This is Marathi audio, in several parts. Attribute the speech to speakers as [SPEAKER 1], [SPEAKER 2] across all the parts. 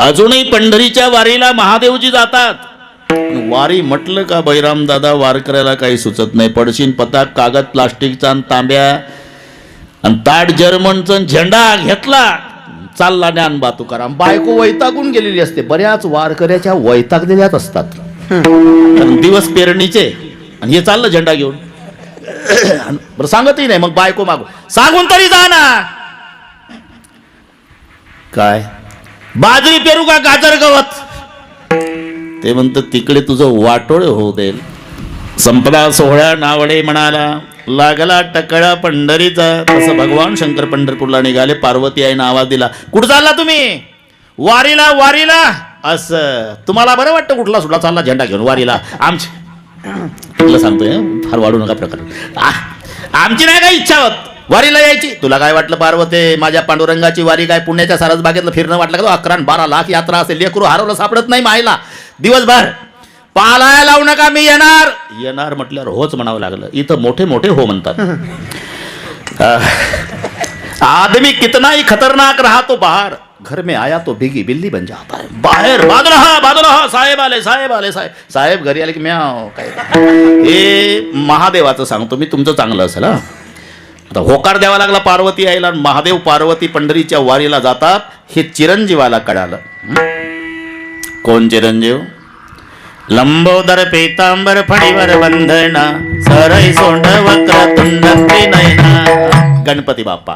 [SPEAKER 1] अजूनही पंढरीच्या वारीला महादेवजी जातात. वारी म्हटलं का बैराम दादा वारकऱ्याला काही सुचत नाही. पडशीन पताक कागद प्लास्टिकचा आणि तांब्या आणि ताट जर्मनचा झेंडा घेतला चालला ज्ञानबा तुकाराम. बायको वैतागून गेलेली असते. बऱ्याच वारकऱ्याच्या वैतागलेल्याच असतात. कारण दिवस पेरणीचे आणि हे चाललं झेंडा घेऊन. बरं सांगतही नाही. मग बायको मागू सांगून तरी जा ना. काय बाजरी पेरू का गाजर गवत. ते म्हणतं तिकडे तुझं वाटोळ होऊ देईल. संपदा सोहळ्या नावडे म्हणाला लागला टकळा पंढरीचा. तसं भगवान शंकर पंढरपूरला निघाले. पार्वती आईनं आवाज दिला कुठं चालला तुम्ही. वारीला वारीला. असं तुम्हाला बरं वाटतं कुठला सुद्धा चालला झेंडा घेऊन वारीला. आमची सांगतोय फार वाढू नका प्रकार. आमची नाही काय इच्छा होत वारीला यायची. तुला काय वाटलं पार्वती माझ्या पांडुरंगाची वारी काय पुण्याच्या सारसबागेतलं फिरणं वाटलं का. 11-12 लाख यात्रा असेल. लेकरू हरवलं सापडत नाही मायला दिवसभर. पालाया लावू नका मी येणार. येणार म्हटल्यावर होच म्हणावं लागलं. इथं मोठे मोठे हो म्हणतात. आदमी कितना ही खतरनाक रहा तो बाहर घर में आया तो बिगी बिल्ली बन जाता है. बाहेर बाद रहा साहेब आले साहेब आले साहेब साहेब घरी आले की म्याव. काय हे महादेवाचं सांगतो मी तुमचं चांगलं असेल. हा आता होकार द्यावा लागला पार्वती आईला. महादेव पार्वती पंढरीच्या वारीला जातात. हे चिरंजीवाला कळालं. कोण चिरंजीव. लंबोदर पेतांबर फणीवर बंधना सरई सोंड वक्रतुंड नयना. गणपती बाप्पा.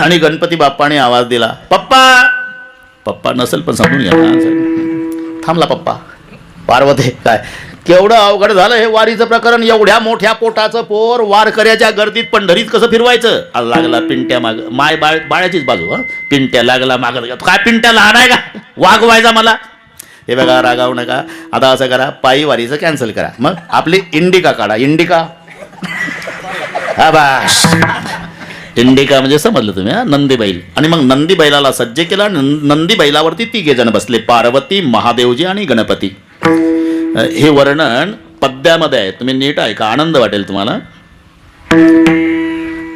[SPEAKER 1] आणि गणपती बाप्पाने आवाज दिला पप्पा. पप्पा नसेल पण समजून घ्या. थांबला पप्पा. पार्वती काय केवढं अवघड झालं हे वारीचं प्रकरण. एवढ्या मोठ्या पोटाचं पोर वारकऱ्याच्या गर्दीत पंढरीत कसं फिरवायचं. लागला पिंट्या माग. माय बाळ्याचीच बाजू. पिंट्या लागला मागत. काय पिंट्या लहान आहे का वागवायचा मला. हे बघा रागावू नका. आता असं करा पायी वारीचं कॅन्सल करा. मग आपली इंडिका काढा. इंडिका हा बास. इंडिका म्हणजे समजलं तुम्ही. नंदी बैल. आणि मग नंदी बैलाला सज्ज केला. नंदी बैलावरती 3 जण बसले. पार्वती महादेवजी आणि गणपती. हे वर्णन पद्यामध्ये आहे. तुम्ही नीट ऐका आनंद वाटेल तुम्हाला.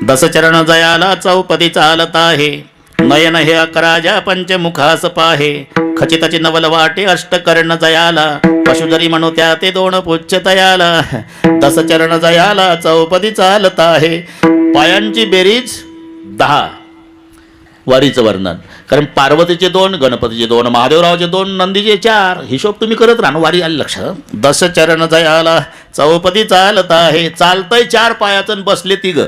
[SPEAKER 1] दसचरण जयाला चौपदी चालत आहे. नयन हे 11 पंचमुखास पाहे. खचिताची नवल वाटे अष्टकर्ण जयाला. पशुधरी म्हणू त्या ते 2 पुच्छ तयाला. दसचरण जयाला चौपदी चालत आहे. पायांची बेरीज 10. वारीचं वर्णन. कारण पार्वतीचे 2 गणपतीचे 2 महादेवरावचे 2 नंदीचे 4. हिशोब तुम्ही करत राहा. वारी आली लक्षात. दसचरण जयाला चौपदी चालत आहे. चालतंय 4 पायाचं बसले 3.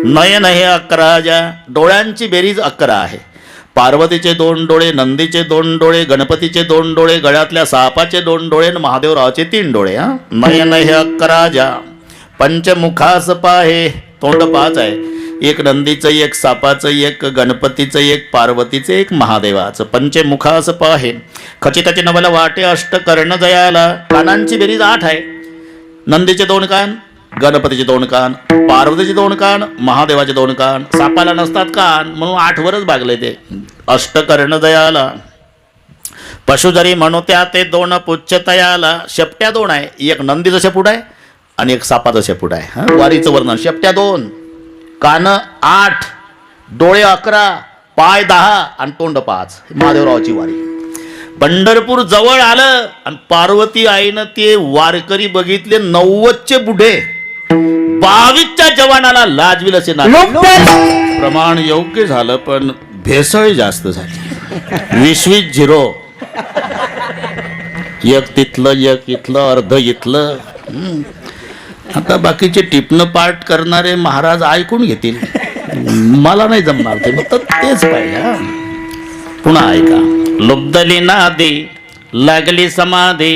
[SPEAKER 1] नयन हे 11 डोळ्यांची बेरीज 11 आहे. पार्वतीचे 2 डोळे नंदीचे 2 डोळे गणपतीचे 2 डोळे गळ्यातल्या सापाचे 2 डोळे आणि महादेवरावचे 3 डोळे. नयन हे 11 पंचमुखास पाहे. तोंड 5 आहे. 1 नंदीचं 1 सापाचं 1 गणपतीचं 1 पार्वतीचं 1 महादेवाचं. पंचमुखास पाहे. खचिताचे नवल वाटे अष्टकर्ण जयाला. कानांची बेरीज 8 आहे. नंदीचे 2 कान गणपतीचे 2 कान पार्वतीचे 2 कान महादेवाचे 2 कान. सापाला नसतात कान म्हणून 8 वरच भागले ते. अष्टकर्ण जयाला. पशु जरी म्हणू त्या ते 2 पुच्छ तयाला. शेपट्या 2 आहे. 1 नंदीचं शेपूट आहे आणि 1 सापाचं शेपूट आहे. वारीचं वर्णन. शेपट्या 2 कान 8 डोळे 11 पाय 10 आणि तोंड 5. महादेवरावाची वारी. पंढरपूर जवळ आलं आणि पार्वती आईनं ते वारकरी बघितले 90चे बुढे. 22च्या जवानाला लाजविल असे ना. प्रमाण योग्य झालं पण भेसळ जास्त झाली. 20 0. 1 तिथलं 1 इथलं अर्ध इथलं. आता बाकीचे टिपणं पाठ करणारे महाराज ऐकून घेतील. मला नाही जमणार ते. मग तेच पाहिजे. पुन्हा ऐका. लुब्धली नादी लागली समाधी.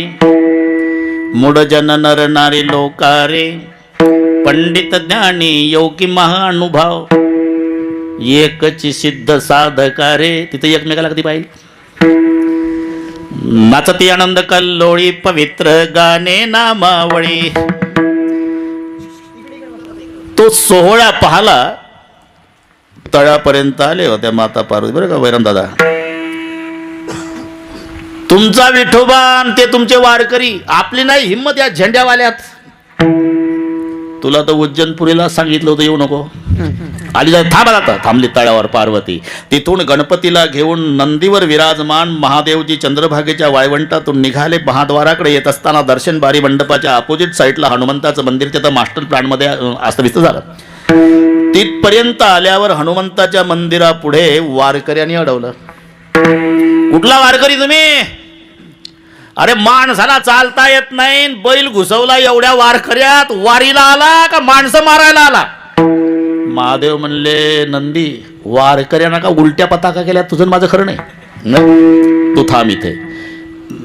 [SPEAKER 1] मूढजन नर नारी लोकारे. पंडित ज्ञानी योगी महानुभाव. एकची सिद्ध साधकारे. तिथे एकमेकाला कधी पाहिजे. नाचती आनंद कल्लोळी पवित्र गाणे नामावळी. तो सोहळा पाहला. तळापर्यंत आले होत्या माता पार्वती. बरं का वैराम दादा. तुमचा विठोबा आणि ते तुमचे वारकरी. आपली नाही हिम्मत या झेंड्यावाल्यात. तुला तर उज्जैनपुरीला सांगितलं होतं येऊ नको. आली जाय थांबा जाता थांबली तळ्यावर पार्वती. तिथून गणपतीला घेऊन नंदीवर विराजमान महादेवजी चंद्रभागेच्या वाळवंटातून निघाले. महाद्वाराकडे येत असताना दर्शन बारी मंडपाच्या अपोजिट साईडला हनुमंताचं मंदिर तिथं मास्टर प्लॅनमध्ये अस्तव्यस्त झालं. तिथपर्यंत आल्यावर हनुमंताच्या मंदिरापुढे वारकऱ्यांनी अडवलं. कुठला वारकरी तुम्ही? अरे माणसाला चालता येत नाही, बैल घुसवला एवढ्या वारकऱ्यात वारीला आला का माणसं मारायला आला? महादेव म्हणले, नंदी वारकऱ्यांना का उलट्या पताका केल्या? तुझं माझं खरं नाही, तू थांब इथे.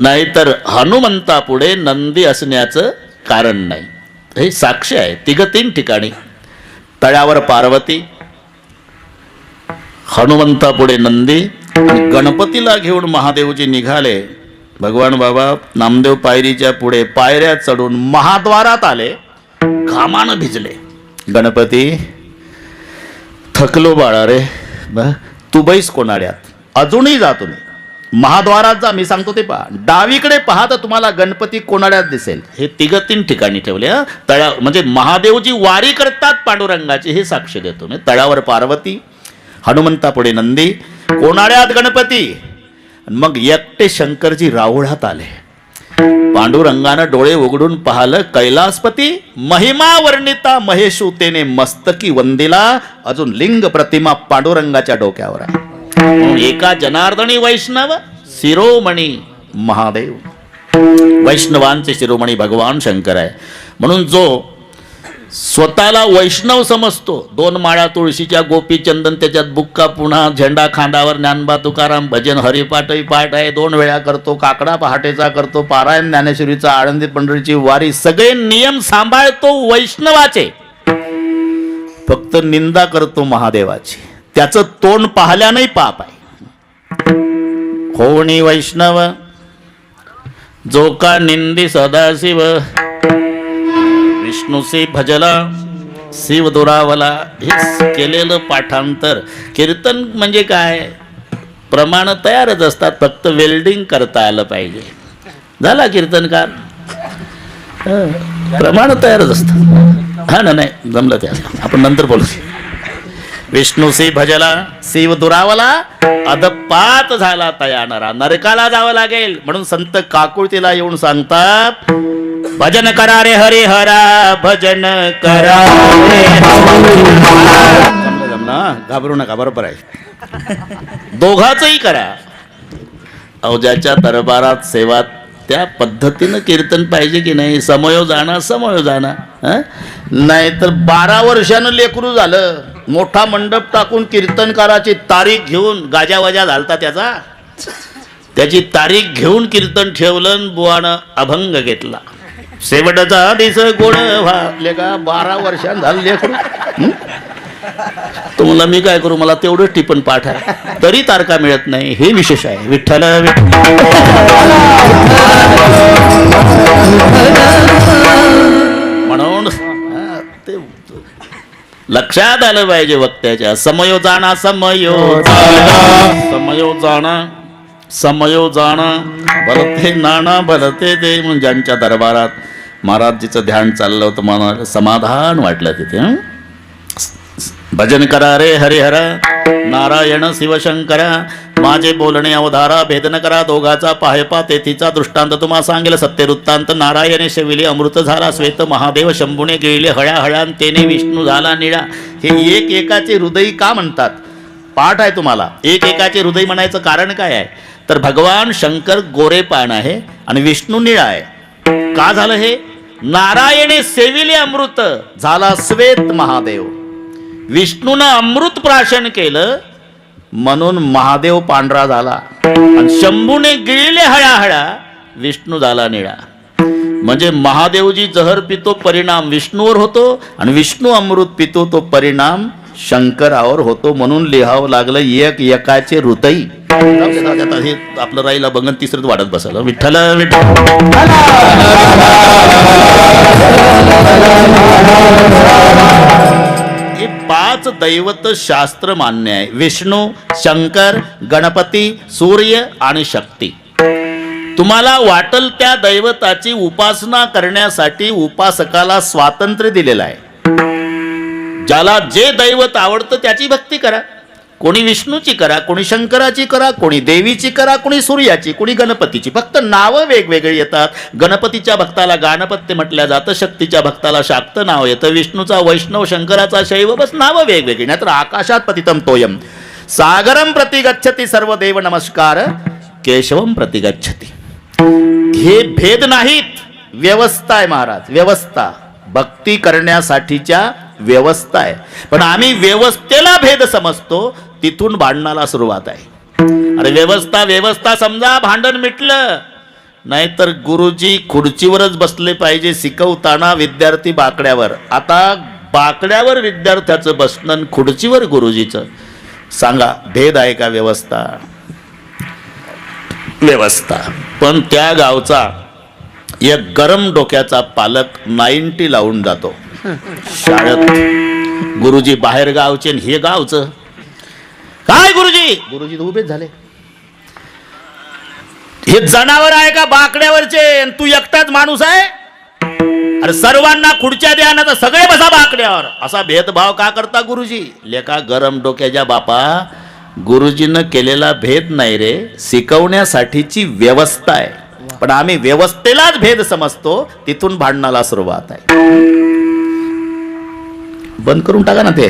[SPEAKER 1] नाहीतर हनुमंतापुढे नंदी असण्याचं कारण नाही. हे साक्ष आहे. तीन ठिकाणी तळ्यावर पार्वती, हनुमंतापुढे नंदी आणि गणपतीला घेऊन महादेवजी निघाले. भगवान बाबा नामदेव पायरीच्या पुढे पायऱ्या चढून महाद्वारात आले. घामानं भिजले. गणपती थकलो बाळा रे, तू बैस कोणाड्यात, अजूनही जा तुम्ही महाद्वारात जा. मी सांगतो ते पहा, डावीकडे पहा तर तुम्हाला गणपती कोणाड्यात दिसेल. हे तीन ठिकाणी ठेवले. तळ्या म्हणजे महादेवजी वारी करतात पांडुरंगाची, हे साक्ष देतो मी. तळ्यावर पार्वती, हनुमंतापुढे नंदी, कोणाड्यात गणपती. मग एकटे शंकरजी राऊळात आले. पांडुरंगानं डोळे उघडून पाहिलं, कैलासपती महिमा वर्णिता महेशूतेने मस्तकी वंदिला. अजून लिंग प्रतिमा पांडुरंगाच्या डोक्यावर आहे. एका जनार्दनी वैष्णव शिरोमणी महादेव. वैष्णवांचे शिरोमणी भगवान शंकर आहे. म्हणून जो स्वतःला वैष्णव समजतो, 2 माळा तुळशीच्या गोपी चंदन त्याच्यात बुक्का, पुन्हा झेंडा खांदावर, ज्ञानबा तुकाराम भजन हरिपाठही पाठ आहे, 2 वेळा करतो, काकडा पहाटेचा करतो, पारायण ज्ञानेश्वरीचा, आळंदी पंढरीची वारी, सगळे नियम सांभाळतो वैष्णवाचे. फक्त निंदा करतो महादेवाची. त्याचं तोंड पाहल्यानंही पाप आहे. कोणी वैष्णव जो का निंदी सदाशिव, विष्णूसे भजला शिव दुरावला. हे केलेलं पाठांतर. कीर्तन म्हणजे काय? प्रमाण तयारच असतात, फक्त वेल्डिंग करता आलं पाहिजे. झाला कीर्तनकार, प्रमाण तयारच असतात. हा ना, नाही जमलं त्या आपण नंतर बोलू. विष्णूसे भजला शिव दुरावला, अधपात झाला तयानरा, नरकाला जावं लागेल. म्हणून संत काकुळतीला येऊन सांगतात, भजन करा रे हरे हरा, भजन करा रे. जमना, घाबरू नका, बरोबर आहे. दोघाचही करा. अवजाच्या दरबारात सेवा त्या पद्धतीनं कीर्तन पाहिजे की नाही. समयोजाना समयोजाना. नाही तर 12 वर्षानं लेकरू झालं, मोठा मंडप टाकून कीर्तनकाराची तारीख घेऊन गाजावाजा झालता त्याचा. त्याची तारीख घेऊन कीर्तन ठेवलं, बुवानं अभंग घेतला. शेवटचा दिस गोड व्हाले का, 12 वर्षांत झालं लेकरू. तुम्हाला मी काय करू, मला तेवढं टिपण पाठ आहे, तरी तारका मिळत नाही. हे विशेष आहे. विठ्ठल म्हणून ते लक्षात आलं पाहिजे वक्त्याच्या. समयोजाना समयोजाना समयोजाना भलते नाना भलते ते. म्हणून ज्यांच्या दरबारात महाराजजीचं ध्यान चाललं होतं, मला समाधान वाटलं तिथे. भजन करा रे हरिहरा, नारायण शिवशंकरा, माझे बोलणे अवधारा, भेदन करा दोघाचा पाहेपा, तेथीचा दृष्टांत तुम्हा सांगेल सत्यवृत्तांत. नारायणे शेविले अमृत झाला श्वेत, महादेव शंभूने गिळले हळ्या हळ्यान, तेने विष्णू झाला निळा. हे एक एकाचे हृदय का म्हणतात? पाठ आहे तुम्हाला. एक एकाचे हृदय म्हणायचं कारण काय आहे? तर भगवान शंकर गोरे पान आहे आणि विष्णू निळा आहे. का झालं हे? नारायणे सेविले अमृत झाला श्वेत महादेव, विष्णूनं अमृत प्राशन केलं म्हणून महादेव पांढरा झाला, आणि शंभूने गिळले हळाहळा विष्णू झाला निळा. म्हणजे महादेवजी जहर पितो परिणाम विष्णूवर होतो, आणि विष्णू अमृत पितो तो परिणाम शंकरावर होतो. म्हणून लिहावं लागलं एक एकाचे हृदय. हे आपलं राहिला बघन तिसरंच वाढत बसलं. विठ्ठल हे 5 दैवत शास्त्र मान्य आहे. विष्णू, शंकर, गणपती, सूर्य आणि शक्ती. तुम्हाला वाटल त्या दैवताची उपासना करण्यासाठी उपासकाला स्वातंत्र्य दिलेलं आहे. ज्याला जे दैवत आवडतं त्याची भक्ती करा. कोणी विष्णूची करा, कोणी शंकराची करा, कोणी देवीची करा, कोणी सूर्याची, कोणी गणपतीची. फक्त नावं वेगवेगळी येतात. गणपतीच्या भक्ताला गाणपत्य म्हटलं जातं, शक्तीच्या भक्ताला शाक्त नाव येतं, विष्णूचा वैष्णव, शंकराचा शैव, बस नावं वेगवेगळी. नाहीतर आकाशात पतितम तोयम सागरम प्रति गच्छति सर्व देव नमस्कार केशवम प्रति गच्छति. हे भेद नाहीत, व्यवस्था आहे महाराज, व्यवस्था. भक्ती करण्यासाठीच्या व्यवस्था आहे. पण आम्ही व्यवस्थेला भेद समजतो, तिथून भांडणाला सुरुवात आहे. अरे व्यवस्था व्यवस्था समजा, भांडण मिटलं. नाहीतर गुरुजी खुर्चीवरच बसले पाहिजे शिकवताना, विद्यार्थी बाकड्यावर. आता बाकड्यावर विद्यार्थ्याचं बसणं, खुर्चीवर गुरुजीचं. सांगा भेद आहे का? व्यवस्था व्यवस्था. पण त्या गावचा एक गरम डोक्याचा पालक 90 लावून जातो शाळेत. गुरुजी बाहेर गावचे, हे गावचं काय? गुरुजी उभेच झाले. हे जनावर आहे का बाकड्यावरचे? तू एकटाच माणूस आहे? अरे सर्वांना खुर्च्या द्या ना, तर सगळे बसा बाकड्यावर. असा भेदभाव का करता गुरुजी? लेका गरम डोक्याच्या बापा, गुरुजीनं केलेला भेद नाही रे, शिकवण्यासाठीची व्यवस्था आहे. पण आम्ही व्यवस्थेलाच भेद समजतो, तिथून भांडणाला सुरुवात आहे. बंद करून टाका ना ते.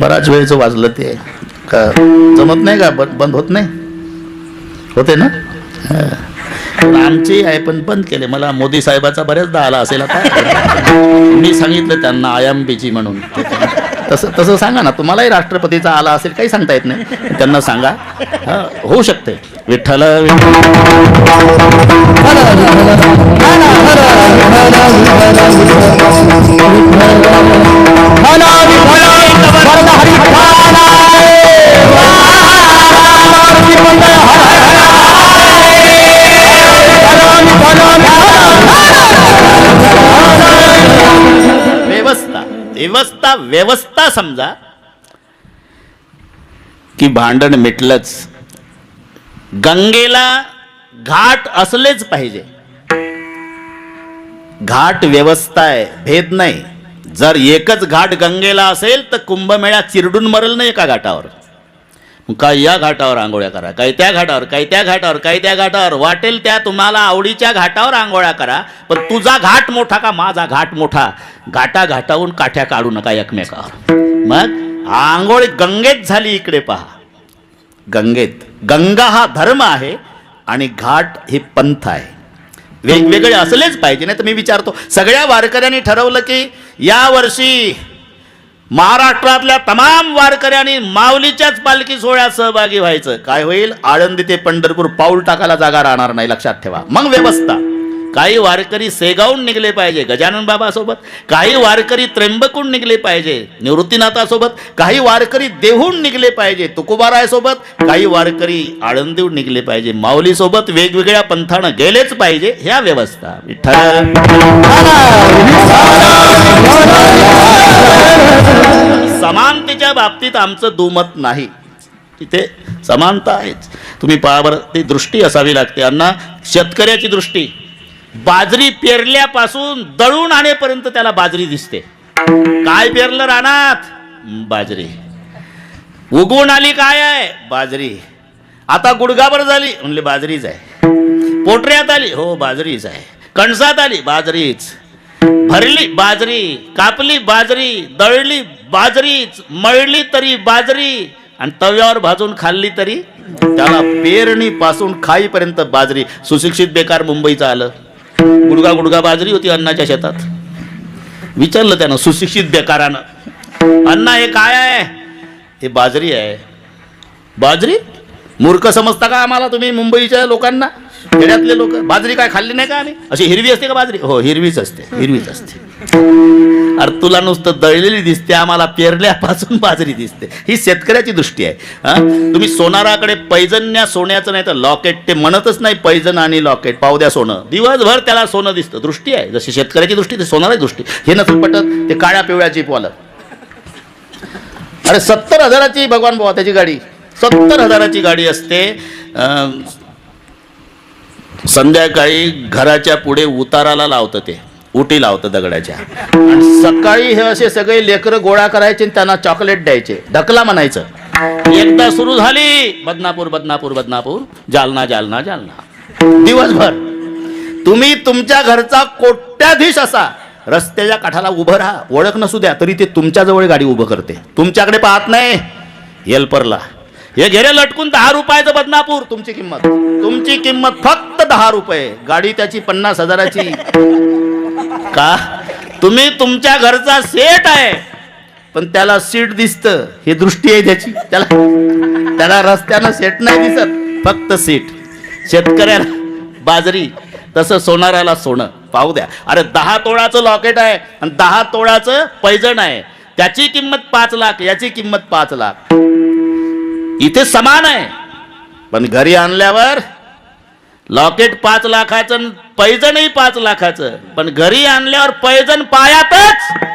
[SPEAKER 1] बराच वेळचं वाजलं ते. का जमत नाही का? बंद होत नाही? होते ना? आमचे आहे पण बंद केले. मला मोदी साहेबाचा बऱ्याचदा आला असेल. आता मी सांगितलं त्यांना आयएमपीची म्हणून. तसं सांगा ना. तुम्हालाही राष्ट्रपतीचा आला असेल, काही सांगता येत नाही. त्यांना सांगा, होऊ शकते. विठ्ठल व्यवस्था व्यवस्था व्यवस्था समजा की भांडण मिटलंच. गंगेला घाट असलेच पाहिजे. घाट व्यवस्था आहे, भेद नाही. जर एकच घाट गंगेला असेल तर कुंभमेळा चिरडून मरल नाही एका घाटावर. काय या घाटावर आंघोळ्या करा, काय त्या घाटावर, काय त्या घाटावर, काय त्या घाटावर, वाटेल त्या तुम्हाला आवडीच्या घाटावर आंघोळ्या करा. पण तुझा घाट मोठा का माझा घाट मोठा? घाटा घाटावून काठ्या काढू नका एकमेकावर. मग आंघोळ गंगेत झाली. इकडे पहा, गंगेत. गंगा हा धर्म आहे आणि घाट हे पंथ आहे. वेगवेगळे असलेच पाहिजे. नाही तर मी विचारतो, सगळ्या वारकऱ्यांनी ठरवलं की या वर्षी महाराष्ट्रातल्या तमाम वारकऱ्यांनी माऊलीच्याच पालखी सोहळ्यात सहभागी व्हायचं. काय होईल? आळंदी ते पंढरपूर पाऊल टाकायला जागा राहणार नाही, लक्षात ठेवा. मग व्यवस्था. काही वारकरी सेगावून निघले पाहिजे गजानन बाबासोबत, काही वारकरी त्र्यंबकून निघले पाहिजे निवृत्तीनाथासोबत, काही वारकरी देहून निघले पाहिजे तुकोबारायसोबत, काही वारकरी आळंदीहून निघले पाहिजे माऊलीसोबत. वेगवेगळ्या पंथानं गेलेच पाहिजे. ह्या व्यवस्था. विठ्ठल समानतेच्या बाबतीत आमचं दुमत नाही. तिथे समानता आहेच. तुम्ही पहा बरं, ती दृष्टी असावी लागते. अण्णा, शेतकऱ्याची दृष्टी. बाजरी पेरल्यापासून दळून आणेपर्यंत त्याला बाजरी दिसते. काय पेरलं रानात? बाजरी. उगवून आली काय आहे? बाजरी. आता गुडघाभर झाली म्हणले बाजरीच आहे. पोटऱ्यात आली, हो बाजरीच आहे. कणसात आली, बाजरीच. भरली बाजरी, कापली बाजरी, दळली बाजरीच, मळली तरी बाजरी, आणि तव्यावर भाजून खाल्ली तरी. त्याला पेरणीपासून खाईपर्यंत बाजरी. सुशिक्षित बेकार मुंबईचं आलं, गुडगा गुडगा बाजरी होती अण्णाच्या शेतात. विचारलं त्यानं सुशिक्षित बेकारानं, अण्णा हे काय आहे? हे बाजरी आहे. बाजरी? मूर्ख समजता का आम्हाला तुम्ही मुंबईच्या लोकांना? खेड्यातले लोक बाजरी काय खाल्ली नाही का आम्ही? अशी हिरवी असते का बाजरी? हो हिरवीच असते, हिरवीच असते. अरे तुला नुसतं दळलेली दिसते, आम्हाला पेरल्यापासून बाजरी दिसते. ही शेतकऱ्याची दृष्टी आहे. तुम्ही सोनाराकडे पैजन्या सोन्याचं नाही तर लॉकेट, ते म्हणतच नाही पैजन आणि लॉकेट, पाव द्या सोनं. दिवसभर त्याला सोनं दिसतं. दृष्टी आहे जशी शेतकऱ्याची दृष्टी, ते सोनाराची दृष्टी. हे नसेल पटत ते काळ्या पिवळ्या जीपवालं. अरे 70,000ची भगवान बाबा त्याची गाडी, 70,000ची गाडी असते. संध्याकाळी घराच्या पुढे उताराला लावतं ते. उटी लावतं दगडाच्या. आणि सकाळी हे असे सगळे लेकरं गोळा करायचे आणि त्यांना चॉकलेट द्यायचे, ढकला म्हणायचं. एकदा सुरू झाली बदनापूर बदनापूर बदनापूर, जालना जालना जालना. दिवसभर तुम्ही तुमच्या घरचा कोट्याधीश असा रस्त्याच्या काठाला उभं राहा, ओळख नसू द्या तरी ते तुमच्या जवळ गाडी उभं करते, तुमच्याकडे पाहत नाही. हेल्परला हे घेरे लटकून 10 रुपयाचं बदनापूर, तुमची किंमत फक्त 10 रुपये, गाडी त्याची 50,000ची. का? तुम्ही तुमच्या घरचा सेट आहे पण त्याला सीट दिसतं, हे दृष्टी आहे त्याची. त्याला रस्त्यानं सेट नाही दिसत, फक्त सीट. शेतकऱ्याला बाजरी, तसं सोनाराला सोनं. पाहू द्या, अरे 10 तोळाचं लॉकेट आहे आणि 10 तोळाचं पैजण आहे, त्याची किंमत 5 लाख, याची किंमत 5 लाख. इथे समान आहे, पण घरी आणल्यावर लॉकेट 5 लाखाचं, पैजणही 5 लाखाचं. पण घरी आणल्यावर पैजण पायातच,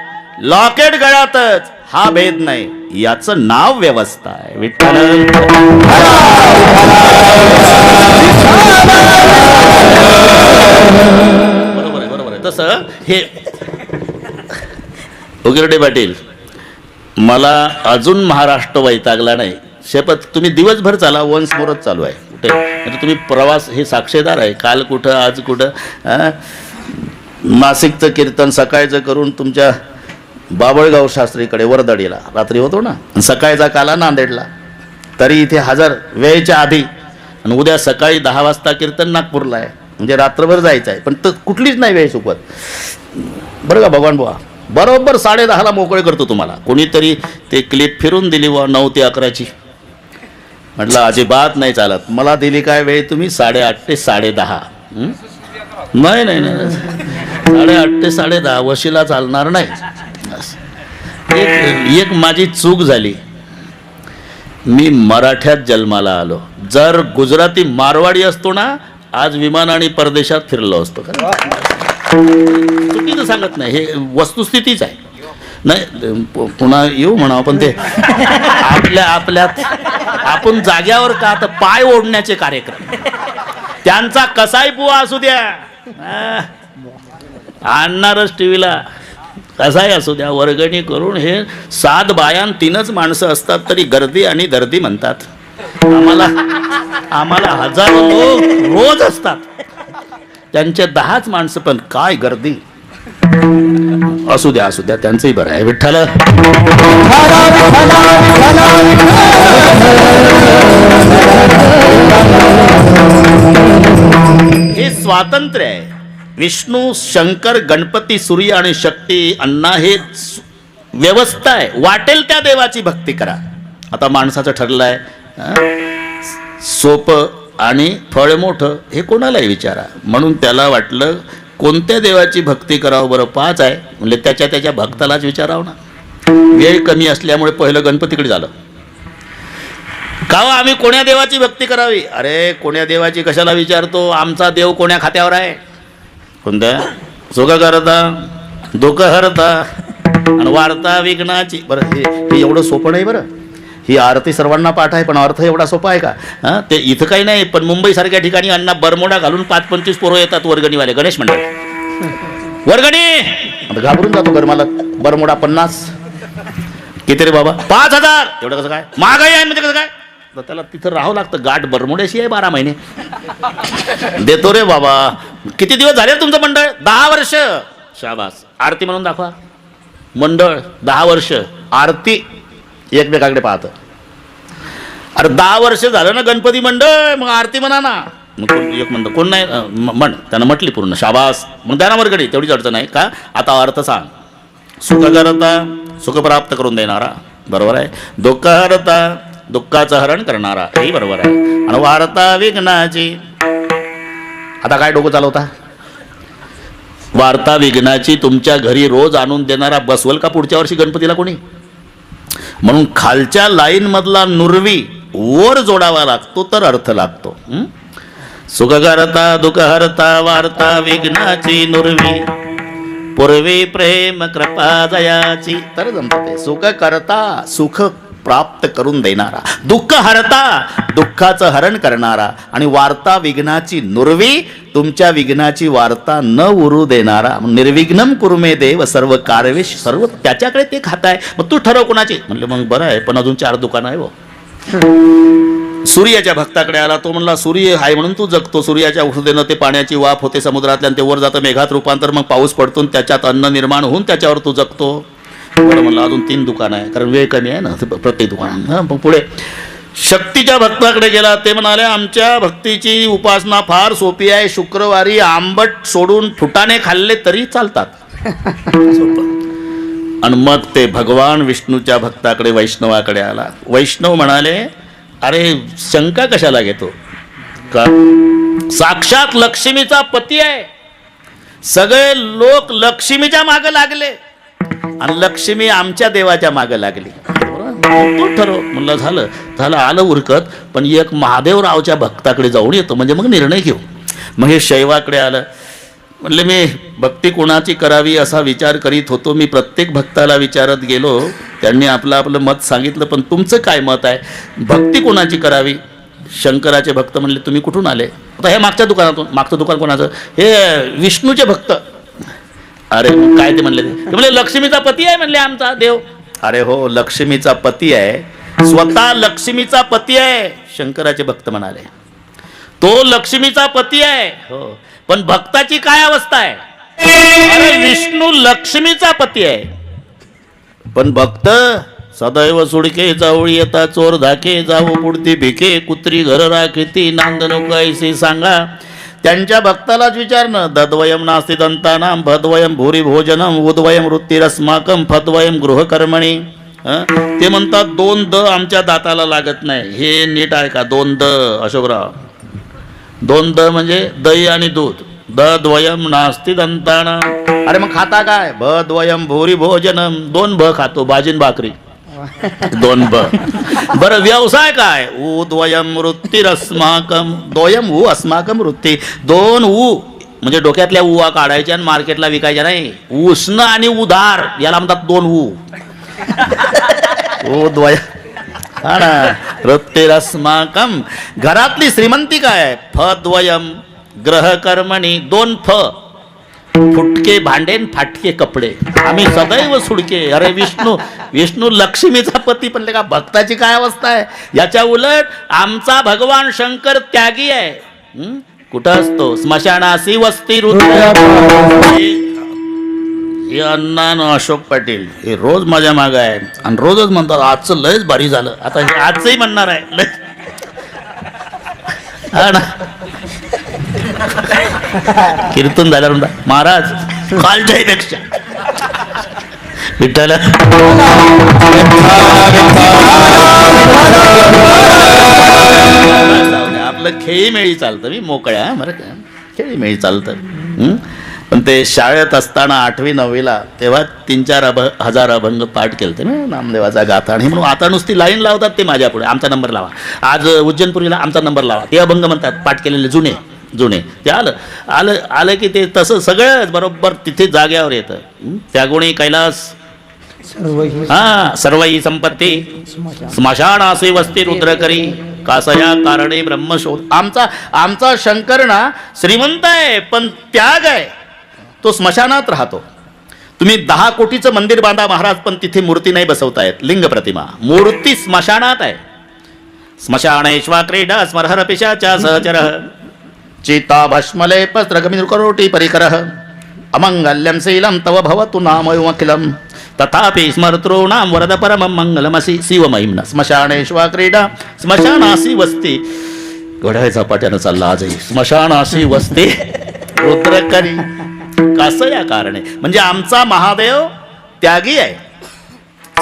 [SPEAKER 1] लॉकेट गळ्यातच. हा भेद नाही, याचं नाव व्यवस्था आहे. विठ्ठल बरोबर आहे. तसं हे उगिरडे पाटील, मला अजून महाराष्ट्र वैतागला नाही. शपथ, तुम्ही दिवसभर चाला, वन्स मोरच चालू आहे. कुठे म्हणजे तुम्ही प्रवास हे साक्षीदार आहे, काल कुठं आज कुठं. नाशिकचं कीर्तन सकाळचं करून तुमच्या बाबळगाव शास्त्रीकडे वरदडीला रात्री होतो ना, सकाळचा काला नांदेडला, तरी इथे हजर वेळेच्या आधी. आणि उद्या सकाळी 10 वाजता कीर्तन नागपूरला आहे, म्हणजे रात्रभर जायचं आहे. पण कुठलीच नाही वेळ चुकवत, बरं का भगवान बुवा. बरोबर 10:30ला मोकळे करतो तुम्हाला. कोणीतरी ते क्लिप फिरून दिली बुवा 9 ते 11ची. म्हटलं अजिबात नाही चालत. मला दिली काय वेळ तुम्ही? 8:30 ते 10:30. नाही 8:30 ते 10:30 वशिला चालणार नाही. एक माझी चूक झाली, मी मराठ्यात जन्माला आलो. जर गुजराती मारवाडी असतो ना, आज विमानाने परदेशात फिरलो असतो. चुकीचं सांगत नाही, हे वस्तुस्थितीच आहे. नाही पुन्हा येऊ म्हणा, पण ते आपल्यात आपण जाग्यावर का, तर पाय ओढण्याचे कार्यक्रम. त्यांचा कसाही बुवा असू द्या, आणणारच टीव्हीला, कसाही असू द्या, वर्गणी करून. हे 7 बायां 3च माणसं असतात तरी गर्दी आणि दर्दी म्हणतात. आम्हाला हजारो लोक रोज असतात, त्यांचे 10च माणसं, पण काय गर्दी. असू द्या त्यांचंही बरं आहे. विठ्ठल हे स्वातंत्र्य आहे. विष्णू, शंकर, गणपती, सूर्य आणि शक्ती, अण्णा, हे व्यवस्था आहे. वाटेल त्या देवाची भक्ती करा. आता माणसाचं ठरलं आहे सोपं आणि फळ मोठं, हे कोणालाही विचारा. म्हणून त्याला वाटलं कोणत्या देवाची भक्ती करावं बरं? 5 आहे म्हणजे त्याच्या भक्तालाच विचारावं ना. वेळ कमी असल्यामुळे पहिलं गणपतीकडे झालं. का आम्ही कोण्या देवाची भक्ती करावी? अरे कोण्या देवाची कशाला विचारतो? आमचा देव कोण्या खात्यावर आहे? कोणत्या? सुख करता, दुःख हरता आणि वार्ता विघ्नाची. बरं हे एवढं सोपं नाही. बरं ही आरती सर्वांना पाठ आहे, पण अर्थ एवढा सोपा आहे का? ते इथं काही नाही, पण मुंबईसारख्या ठिकाणी अण्णा बरमोडा घालून 5-25 पोरं येतात वर्गणीवाले, गणेश मंडळ वर्गणी. घाबरून जातो घरमालक. बरमोडा 50 किती रे बाबा? 5,000. एवढं कसं काय? महागाई आहे म्हणजे कसं काय? तर त्याला तिथं राहावं लागतं. गाठ बरमोड्याशी आहे 12 महिने. देतो रे बाबा. किती दिवस झाले तुमचं मंडळ? 10 वर्ष. शाबास. आरती म्हणून दाखवा. मंडळ 10 वर्ष आरती एकमेकाकडे पाहतं. अरे 10 वर्ष झालं ना गणपती मंडळ, मग आरती म्हणा ना. मग एक म्हणतो कोण नाही म्हण, त्यानं म्हटली पूर्ण. शाबास. मग त्यांना वर्गणी, तेवढीच अडचण आहे का? आता अर्थ सांग. सुख करता, सुख प्राप्त करून देणारा, बरोबर आहे. दुःख हरता, दुःखाचं हरण करणारा, हेही बरोबर आहे. आणि वार्ता विघ्नाची. आता काय डोकं चालवता? वार्ता विघ्नाची तुमच्या घरी रोज आणून देणारा बसवल का पुढच्या वर्षी गणपतीला कोणी? म्हणून खालच्या लाईन मधला नुरवी वर जोडावा लागतो तर अर्थ लागतो. सुख करता, दुःख हरता, वार्ता विघ्नाची नुरवी, पूर्वी प्रेम कृपा जयाची. तर जमतं ते. सुख करता, सुख प्राप्त करून देणारा, दुःख हरता दुःखाचं हरण करणारा आणि वार्ता विघ्नाची नुरवी, तुमच्या विघ्नाची वार्ता न उरू देणारा. निर्विघ्नम कुरुमे देव सर्व कारवेश सर्व, त्याच्याकडे ते खाताय. मग तू ठरव कोणाची. म्हणलं मग बरं आहे, पण अजून 4 दुकानं आहे. सूर्याच्या भक्ताकडे आला. तो म्हणला सूर्य आहे म्हणून तू जगतो. सूर्याच्या औषधेनं ते पाण्याची वाफ होते समुद्रातल्या, ते वर जातं मेघात रूपांतर, मग पाऊस पडतो, त्याच्यात अन्न निर्माण होऊन त्याच्यावर तू जगतो. बरं म्हणलं अजून 3 दुकानं आहे, कारण वेळ कमी आहे ना प्रत्येक दुकान. मग पुढे शक्तीच्या भक्ताकडे गेला. ते म्हणाले आमच्या भक्तीची उपासना फार सोपी आहे. शुक्रवारी आंबट सोडून फुटाणे खाल्ले तरी चालतात. आणि मग ते भगवान विष्णूच्या भक्ताकडे वैष्णवाकडे आला. वैष्णव म्हणाले अरे शंका कशाला घेतो, का साक्षात लक्ष्मीचा पती आहे. सगळे लोक लक्ष्मीच्या मागे लागले आणि लक्ष्मी आमच्या देवाच्या मागे लागली. तू ठरव. म्हणलं झालं झालं, आलं उरकत, पण एक महादेवरावच्या भक्ताकडे जाऊन येतो, म्हणजे मग निर्णय घेऊ. मग हे शैवाकडे आलं. म्हणले मी भक्ती कोणाची करावी असा विचार करीत होतो. मी प्रत्येक भक्ताला विचारत गेलो, त्यांनी आपलं आपलं मत सांगितलं, पण तुमचं काय मत आहे, भक्ती कोणाची करावी. शंकराचे भक्त म्हणले तुम्ही कुठून आले. आता हे मागच्या दुकानातून. मागचं दुकान कोणाचं. हे विष्णूचे भक्त. अरे काय ते म्हणले. ते म्हणले लक्ष्मीचा पती आहे म्हणले आमचा देव. अरे हो लक्ष्मीचा पती आहे, स्वतः लक्ष्मीचा पती आहे. शंकराचे भक्त म्हणाले तो लक्ष्मीचा पती आहे हो, पण भक्ताची काय अवस्था आहे. अरे विष्णू लक्ष्मीचा पती आहे, पण भक्त सदैव सुडके जावळी येता चोर धाके जाऊ पुढती भिके कुत्री घर राखीती नांद नको ऐसे सांगा. त्यांच्या भक्तालाच विचारणं. दद्वयम नास्ति दंतानाम भद्वयम भूरी भोजनम उद्वयम वृत्तिरस्माकम फद्वयम गृहकर्मणी. ते म्हणतात 2 द आमच्या दाताला लागत नाही. हे नीट आहे का. 2 द अशोकराव. 2 द म्हणजे दही आणि दूध. दद्वयम नास्ति दंतानाम. अरे मग खाता काय. भद्वयम भूरी भोजनम. 2 भ खातो, भाजीन भाकरी. 2 ब. बरं व्यवसाय काय. उद्वयम वृत्तिरस्माकम. द्वयम उ अस्माकम वृत्ती. 2 उ म्हणजे डोक्यातल्या उवा काढायच्या आणि मार्केटला विकायच्या नाही. उष्ण आणि उधार याला म्हणतात 2 उ. उद्वय हा ना. वृत्तिरस्माकम. घरातली श्रीमंती काय. फद्वयम ग्रहकर्मणी. 2 फ. फुटके भांडेन फाटके कपडे. आम्ही सदैव सुडके. अरे विष्णू लक्ष्मीचा पती, पण का भक्ताची काय अवस्था आहे. याच्या उलट आमचा भगवान शंकर त्यागी आहे. कुठं असतो. स्मशानासी वस्ती रुद्र. हे अण्णा अशोक पाटील हे रोज माझ्या मागं आहे आणि रोजच म्हणतात आजचं लयच भारी झालं. आता हे आजचंही म्हणणार आहे. हा ना. कीर्तन झाल्यावर महाराज कालच्या पेक्षा विठ्ठल आपलं खेळीमेळी चालतं. मी मोकळ्या बरं का. खेळीमेळी चालतं. पण ते शाळेत असताना 8वी 9वीला तेव्हा 3-4 हजार अभंग पाठ केलं ते नामदेवाचा गाथा. आणि म्हणून आता नुसती लाईन लावतात ते माझ्या पुढे. आमचा नंबर लावा. आज उज्जैनपुरीला आमचा नंबर लावा. ते अभंग म्हणतात पाठ केलेले जुने ते आलं की ते तसं सगळं बरोबर तिथे जाग्यावर येतं. त्या गुणी कैलास सर्वही संपत्ती स्मशानासी वस्ती रुद्र करी कासया कारणे ब्रह्मशोध. आमचा शंकर ना श्रीमंत आहे, पण त्याग आहे. तो स्मशानात राहतो. तुम्ही 10 कोटीचं मंदिर बांधा महाराज, पण तिथे मूर्ती नाही बसवता येत. लिंग प्रतिमा. मूर्ती स्मशानात आहे. स्मशानेश्वा क्रीडा स्मरहर पिशाचा सहचर चिता भस्मलेप स्त्रगमिरुकरोटी परिकरः अमंगल्यम शीलम तव भवतु नामयुमखिलम तथापि स्मर्तॄणां वरद परमं मंगलमसि शिवमहिम्ना. स्मशानेश्वा क्रीडा. स्मशानासी वस्ती. घड्याळ झपाट्यानं चालला आजही. स्मशानासी वस्ती रुद्रकरी कसं या कारणे. म्हणजे आमचा महादेव त्यागी आहे.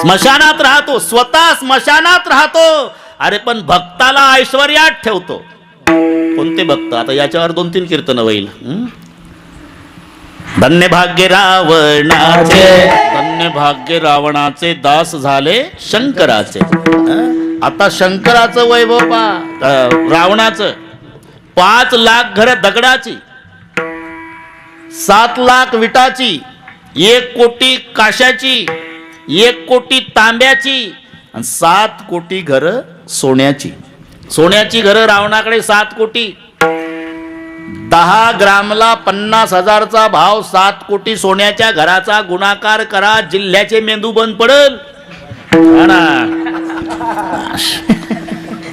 [SPEAKER 1] स्मशानात राहतो. स्वतः स्मशानात राहतो. अरे पण भक्ताला ऐश्वर्यात ठेवतो. कोणते भक्त. आता याच्यावर 2-3 कीर्तन होईल. धन्य भाग्य रावणाचे. धन्य भाग्य रावणाचे दास झाले शंकराचे. आता शंकराचं वैभव पा. रावणाचं 5 लाख घर दगडाची, 7 लाख विटाची, 1 कोटी काशाची, 1 कोटी तांब्याची, आणि 7 कोटी घरं सोन्याची. सोन्याची घरं रावणाकडे 7 कोटी. 10 ग्रामला 50,000चा भाव. 7 कोटी सोन्याच्या घराचा गुणाकार करा, जिल्ह्याचे मेंदू बंद पडल.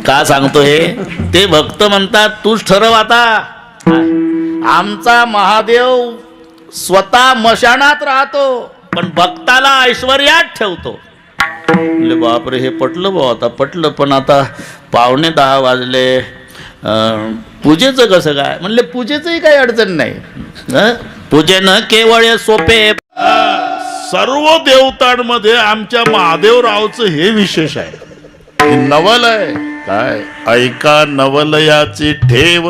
[SPEAKER 1] का सांगतो हे? ते भक्त म्हणतात तूच ठरव आता. आमचा महादेव स्वतः मशानात राहतो पण भक्ताला ऐश्वर्यात ठेवतो. म्हणले बापरे, हे पटलं भाऊ, आता पटलं. पण आता 9:45 वाजले, पूजेचं कसं काय? म्हणले पूजेचंही काही अडचण नाही. पूजेनं केवळ सोपे.
[SPEAKER 2] सर्व देवतांमध्ये आमच्या महादेवरावचं हे विशेष आहे. हे नवल आहे. काय ऐका नवलयाची ठेव,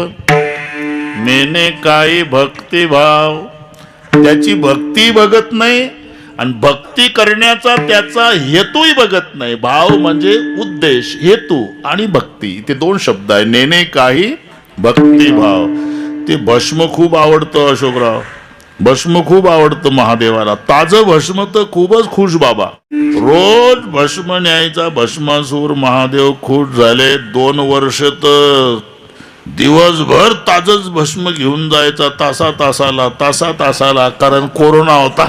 [SPEAKER 2] मेने काही भक्तिभाव. त्याची भक्ती बघत नाही आणि भक्ती करण्याचा त्याचा हेतूही बघत नाही. भाव म्हणजे उद्देश, हेतू आणि भक्ती, ते 2 शब्द आहे. नेने काही भक्तिभाव. ते भस्म खूप आवडतं अशोकराव, भस्म खूप आवडतं महादेवाला. ताजं भस्म तर खूपच खुश बाबा. रोज भस्म न्यायचा भस्मासूर. महादेव खुश झाले. 2 वर्ष तर दिवसभर ताजच भस्म घेऊन जायचा, तासा-तासाला, कारण कोरोना होता.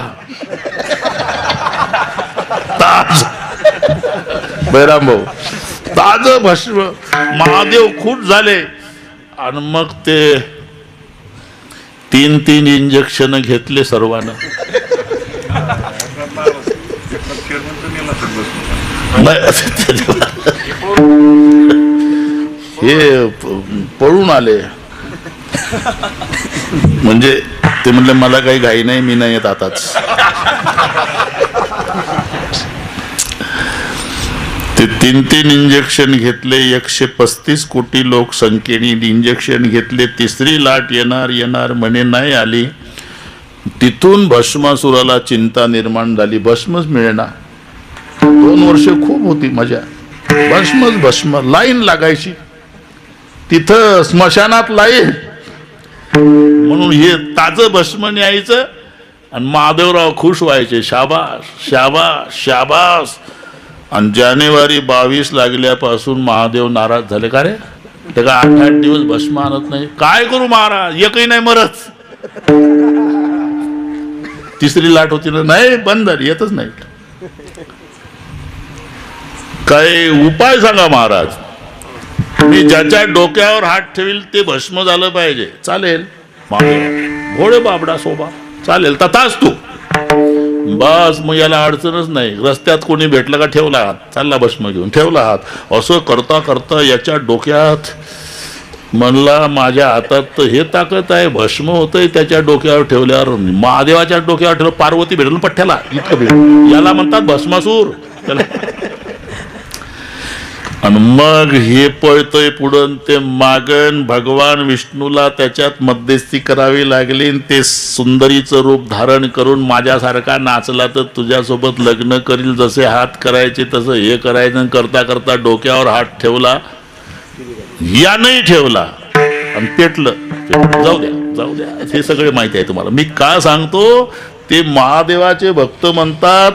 [SPEAKER 2] ताज बैराम भाऊ, ताज भस्म. महादेव खुश झाले आणि मग ते 3 इंजेक्शन घेतले सर्वांना. हे पळून आले. म्हणजे ते म्हणले मला काही घाई नाही, मी नाही येत आताच. ते 3 इंजेक्शन घेतले. 135 कोटी लोकसंख्येने इंजेक्शन घेतले. 3री लाट येणार म्हणे, नाही आली. तिथून भस्मासुराला चिंता निर्माण झाली. भस्मच मिळेना. 2 वर्ष खूप होती मजा. भस्म लाईन लागायची तिथं, स्मशानात लाईन. म्हणून हे ताजं भस्म न्यायचं आणि महादेवराव खुश व्हायचे. शाबास शाबास शाबास. आणि जानेवारी 22 लागल्यापासून महादेव नाराज झाले. का रे, ते का 8 दिवस भस्म आणत नाही? काय करू महाराज, एकही नाही मरत. 3री लाट होती ना, नाही बंद झाली, येतच नाही. काय उपाय सांगा महाराज. मी ज्याच्या डोक्यावर हात ठेवील ते भस्म झालं पाहिजे. चालेल महादेव, घोडे बाबडा सोबा, चालेल तथाच तू. बस मग याला अडचणच नाही. रस्त्यात कोणी भेटलं का ठेवला हात, चालला भस्म घेऊन, ठेवला हात. असं करता करता याच्या डोक्यात म्हणला माझ्या हातात तर हे ताकद आहे, भस्म होतंय त्याच्या डोक्यावर ठेवल्यावर. महादेवाच्या डोक्यावर ठेवलं, पार्वती भेटल पठ्ठ्याला, इतकं भेटल. याला म्हणतात भस्मासूर. त्याला आणि मग हे पळतोय पुढं ते मागण. भगवान विष्णूला त्याच्यात मध्यस्थी करावी लागली. ते सुंदरीचं रूप धारण करून माझ्यासारखा नाचला तर तुझ्यासोबत लग्न करील. जसे हात करायचे तसं हे करायचं. करता करता डोक्यावर हात ठेवला, यानंही ठेवला आणि पेटलं. जाऊ द्या हे सगळे माहिती आहे तुम्हाला. मी का सांगतो, ते महादेवाचे भक्त म्हणतात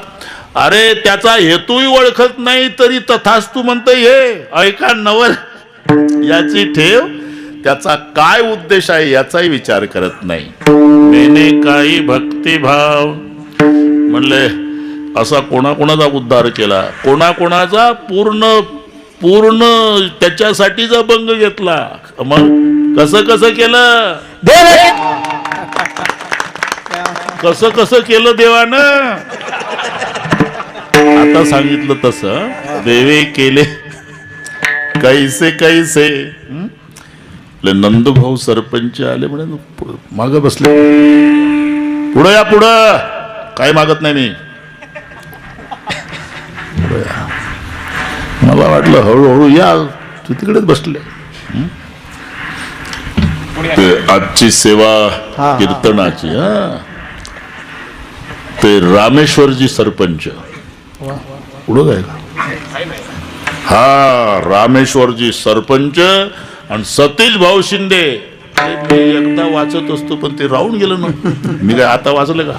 [SPEAKER 2] अरे त्याचा हेतूही ओळखत नाही तरी तथास्तु म्हणतोय. हे ऐका नवल याची ठेव, त्याचा काय उद्देश आहे याचाही विचार करत नाही. मेने काही भक्तिभाव. म्हणले असा कोणाकोणाचा उद्धार केला, कोणाकोणाचा पूर्ण त्याच्यासाठीचा भंग घेतला. मग कसं केलं, कसं केलं देवानं. आता सांगितलं तसं देवे केले कैसे. नंदभाऊ सरपंच आले म्हणे, माग बसले. पुढं या, पुढं काय मागत नाही मी. मला वाटलं हळूहळू या, तू तिकडेच बसले. आजची सेवा कीर्तनाची. ते रामेश्वरजी सरपंच पुढं काय का, हा रामेश्वरजी सरपंच आणि सतीश भाऊ शिंदे. मी एकदा वाचत असतो पण ते राहून गेलं ना. मी काय आता वाचलं का.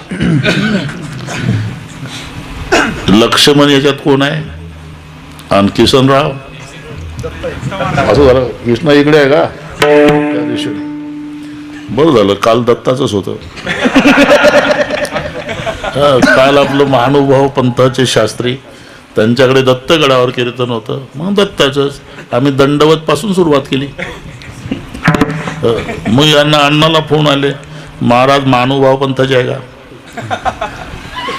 [SPEAKER 2] लक्ष्मण याच्यात कोण आहे, आणि किसनराव असं झालं. कृष्णा इकडे आहे का त्या दिवशी? बरं झालं, काल दत्ताचंच होतं. काल आपलं महानुभाव पंथाचे शास्त्री, त्यांच्याकडे दत्तगडावर कीर्तन होतं, मग दत्ताचंच आम्ही दंडवत पासून सुरुवात केली. मग यांना अण्णाला फोन आले, महाराज महानुभाव पंथाचे आहे का?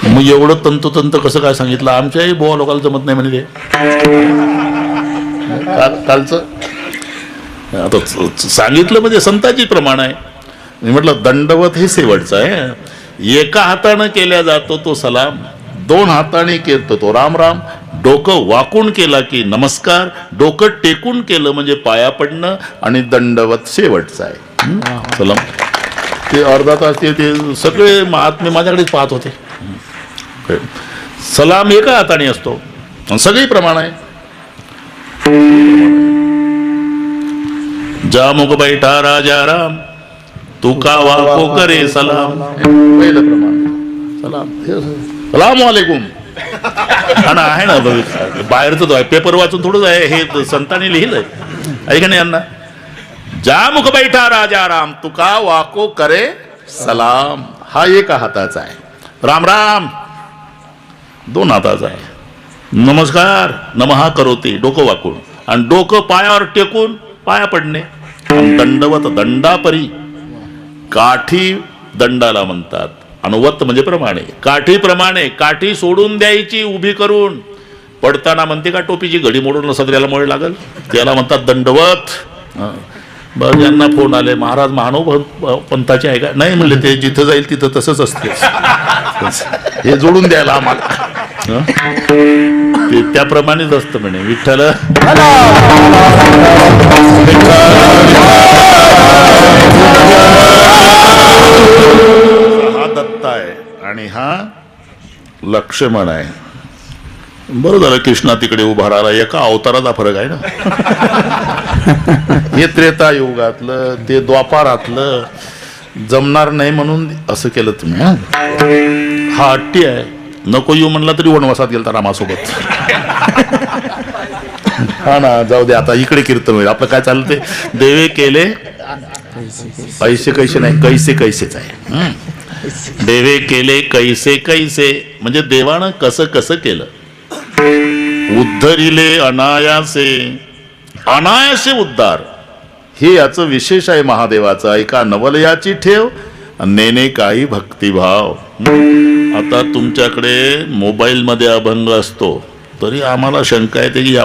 [SPEAKER 2] मग एवढं तंतोतंत कसं काय सांगितलं? आमच्याही बोवा लोकांना जमत नाही म्हणे ते. कालचं आता सांगितलं म्हणजे संताची प्रमाण आहे. मी म्हटलं दंडवत हे शेवटचं आहे. एका हातानं केल्या जातो तो सलाम, दोन हाताने केलं तो राम राम, डोकं वाकून केला की नमस्कार, डोकं टेकून केलं म्हणजे पाया पडणं, आणि दंडवत शेवटचा आहे सलाम. ते अर्धा तास ते सगळे महात्मे माझ्याकडेच पाहत होते. सलाम एका हाताने असतो, सगळी प्रमाण आहे. जा मुख बैठा राजा राम, तुका वाको करे सलाम. पहिलं प्रमाण सलाम. सलाम वालेकुम. आहे ना बाहेरच पेपर वाचून थोडंच आहे, हे संतांनी लिहिलंय. ऐका नाही यांना. जा मुख बैठा राजा राम, तुका वाको करे सलाम. हा एका हाताचा आहे. राम राम दोन हाताचा आहे. नमस्कार नमहा करोते डोकं वाकून, आणि डोकं पायावर टेकून पाया पडणे. दंडवत दंडापरी, काठी दंडाला म्हणतात. अनुवत म्हणजे प्रमाणे, काठी प्रमाणे. काठी सोडून द्यायची उभी करून. पडताना म्हणते का टोपीची घडी मोडून सदऱ्याला मुळे लागल, त्याला म्हणतात दंडवत. बरं, यांना फोन आले, महाराज महानुभाव पंथाचे आहे का? नाही म्हणले, ते जिथं जाईल तिथं तसंच असते, हे जोडून द्यायला आम्हाला. ते त्याप्रमाणेच असतं म्हणे. विठ्ठल हा दत्त आहे आणि हा लक्ष्मण आहे. बरं झालं कृष्णा तिकडे उभा राहिला. एका अवताराचा फरक आहे ना. हे त्रेता युगातलं, ते द्वापारातलं. जमणार नाही म्हणून असं केलं तुम्ही. हा हट्टी आहे, नको येऊ म्हणला तरी वनवासात गेलता रामासोबत. हा ना, जाऊ दे आता, इकडे कीर्तन होईल आपलं. काय चाललं ते देवे केले पैसे कैसे नाही, कैसे कैसेच आहे. देवे केले कैसे कैसे म्हणजे देवानं कसं कसं केलं. उद्धरिले अनायासे, अनायासे उद्धार, हे याचं विशेष आहे महादेवाचं. ऐका नवलयाची ठेव, नेने काही भक्तिभाव. आता तुमच्याकडे मोबाईल मध्ये अभंग असतो, तरी आम्हाला शंका येते की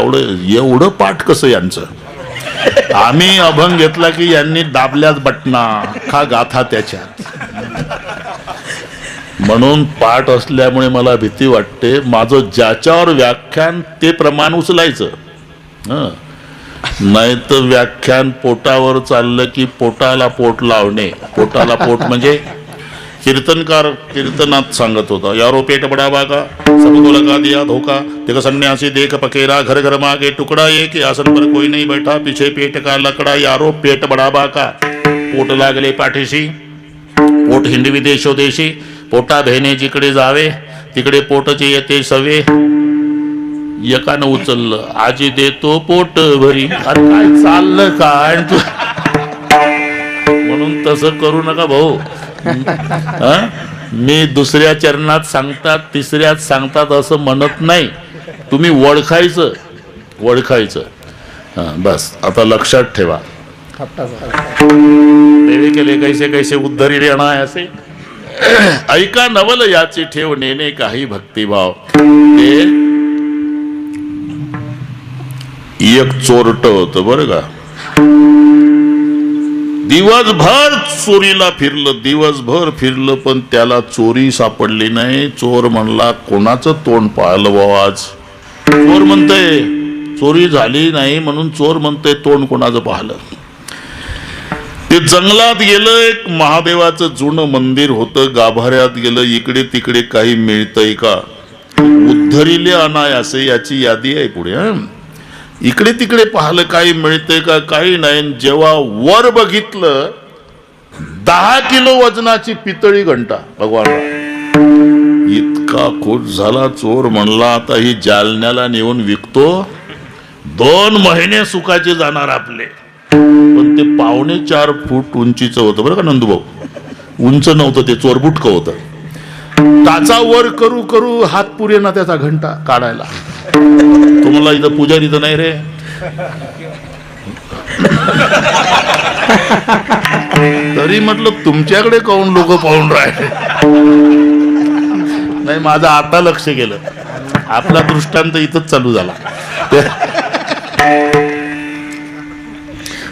[SPEAKER 2] एवढं पाठ कसं यांचं. आम्ही अभंग घेतला की यांनी दाबल्याच बटना, खा गाथा त्याच्यात. म्हणून पाठ असल्यामुळे मला भीती वाटते. माझं ज्याच्यावर व्याख्यान ते प्रमाण उचलायचं. नाही तर व्याख्यान पोटावर चाललं की पोटाला पोट लावणे. पोटाला पोट म्हणजे कीर्तनकार कीर्तनात सांगत होता, यारो पेट बडावा का सबको लगा दिया धोखा, देखो सन्यासी देख पकेरा, घर घर मागे टुकड़ा एक, आसन पर कोई नहीं बैठा, पीछे पेट का लकड़ा, यारो पेट बडावा का. पोट लागले पाठीशी, पोट हिंडवी देशोदेशी, पोटा भेने जिकडे जावे तिकडे पोटचे येते सवे. एकानं उचललं, आजी देतो पोट भरी. अरे काय चाललं काय तू. म्हणून तसं करू नका भाऊ. मी दुसऱ्या चरणात सांगतात, तिसऱ्यात सांगतात असं म्हणत नाही. तुम्ही ओळखायचं, ओळखायचं. बस आता लक्षात ठेवा. देवे केले कैसे कैसे उद्धरी अनायासे, ऐका नवल याची ठेव, नेने काही भक्तिभाव. ते एक चोरट होत बरं का. दिवसभर चोरीला फिरलं, दिवसभर फिरलं, पण त्याला चोरी सापडली नाही. चोर म्हणला, कोणाचं तोंड पाहिलं बाबा आज. चोर म्हणतंय चोरी झाली नाही म्हणून चोर म्हणतंय तोंड कोणाचं पाहिलं. ते जंगलात गेलं, एक महादेवाचं जुनं मंदिर होतं, गाभाऱ्यात गेलं. इकडे तिकडे काही मिळतंय का. उद्धरिले अनायासे याची यादी आहे पुढे. इकडे तिकडे पाहिलं काही मिळतंय का, काही नाही. जेव्हा वर बघितलं, 10 किलो वजनाची पितळी घंटा भगवान. इतका खुश झाला चोर, म्हणला आता ही जालन्याला नेऊन विकतो, 2 महिने सुखाचे जाणार आपले. पण ते 4.25 फूट उंचीचं होतं बरं का नंदूभाऊ, उंच नव्हतं ते, चोरबुटकं होतं. टाचा वर करू करू हात पुरे ना त्याचा घंटा काढायला. तुम्हाला इथं पुजारी तर नाही रे. तरी म्हटलं तुमच्याकडे काऊन लोक पाहून राहिले. नाही, माझं आता लक्ष गेलं, आपला दृष्टांत इथंच चालू झाला.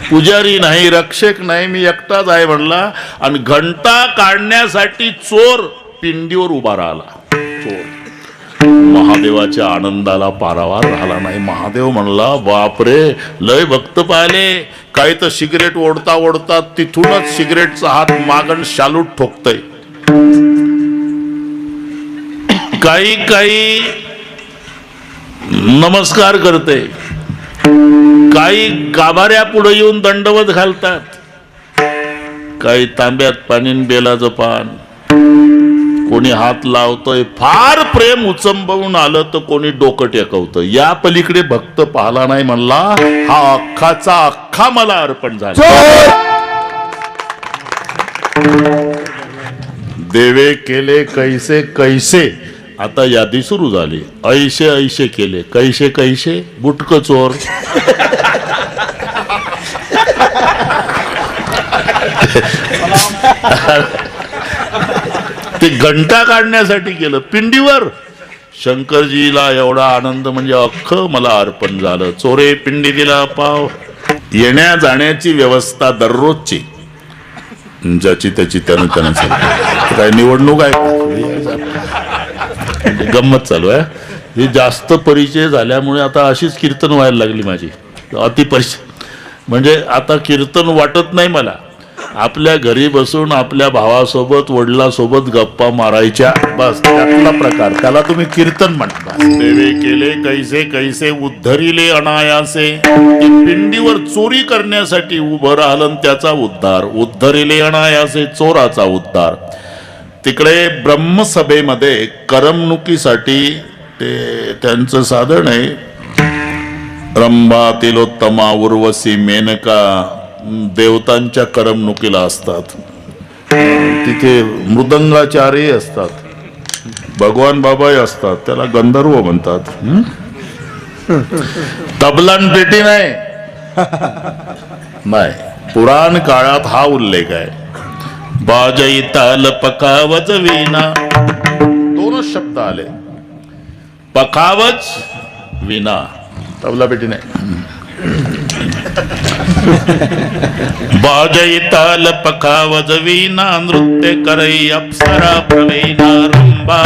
[SPEAKER 2] पुजारी नाही, रक्षक नाही, मी एकटाच आहे म्हणला. आणि घंटा काढण्यासाठी चोर पिंडीवर उभा राहिला. चोर महादेवाच्या आनंदाला पारावार राहिला नाही. महादेव म्हणला बापरे, लय भक्त पाहिले. काही तर सिगरेट ओढता ओढता तिथूनच सिगरेटचा हात मागण शालूट ठोकतय. काही काही नमस्कार करते, काही गाभाऱ्या पुढे येऊन दंडवत घालतात, काही तांब्यात पाणी बेलाचं पान, कोणी हात लावतोय. फार प्रेम उचंबवून आलं तर कोणी डोकं टेकवतं. या पलीकडे भक्त पाहला नाही, म्हणला हा अख्खाचा अख्खा मला अर्पण झाला. देवे केले कैसे कैसे, आता यादी सुरू झाली. ऐशे ऐशे केले, कैसे कैसे, बुटक चोर. ते घंटा काढण्यासाठी केलं पिंडीवर. शंकरजीला एवढा आनंद, म्हणजे अख्खं मला अर्पण झालं. चोरे पिंडी दिला पाव. येण्या जाण्याची व्यवस्था दररोजची, ज्याची त्याची त्यानं काय निवडणूक आहे, गंमत चालू आहे. ही जास्त परिचय झाल्यामुळे आता अशीच कीर्तन व्हायला लागली माझी. अतिपरिचय म्हणजे आता कीर्तन वाटत नाही मला. आपल्या घरी बसून आपल्या भावासोबत वडिलासोबत गप्पा मारायच्या, बस त्यातला प्रकार, त्याला तुम्ही कीर्तन म्हणता. देवे केले कैसे कैसे, उद्धरिले अनायासे. पिंडीवर चोरी करण्यासाठी उभं राहिलं त्याचा उद्धार. उद्धरिले अनायासे, चोराचा उद्धार. तिकडे ब्रह्मसभेमध्ये करमणुकीसाठी ते त्यांचं साधन आहे. रंभा, तिलोत्तमा, उर्वशी, मेनका देवतांच्या करमणुकीला असतात. तिथे मृदंगाचार्य असतात, भगवान बाबाही असतात, त्याला गंधर्व म्हणतात. तबलान पेटी नाही. पुराण काळात हा उल्लेख आहे. बाजई ताल पकावज विना, 2 शब्द आले. पकावज विना, तबला पेटी नाही. बाजई ताल पखावज वीणा, नृत्य करई अप्सरा प्रवीणा. रंभा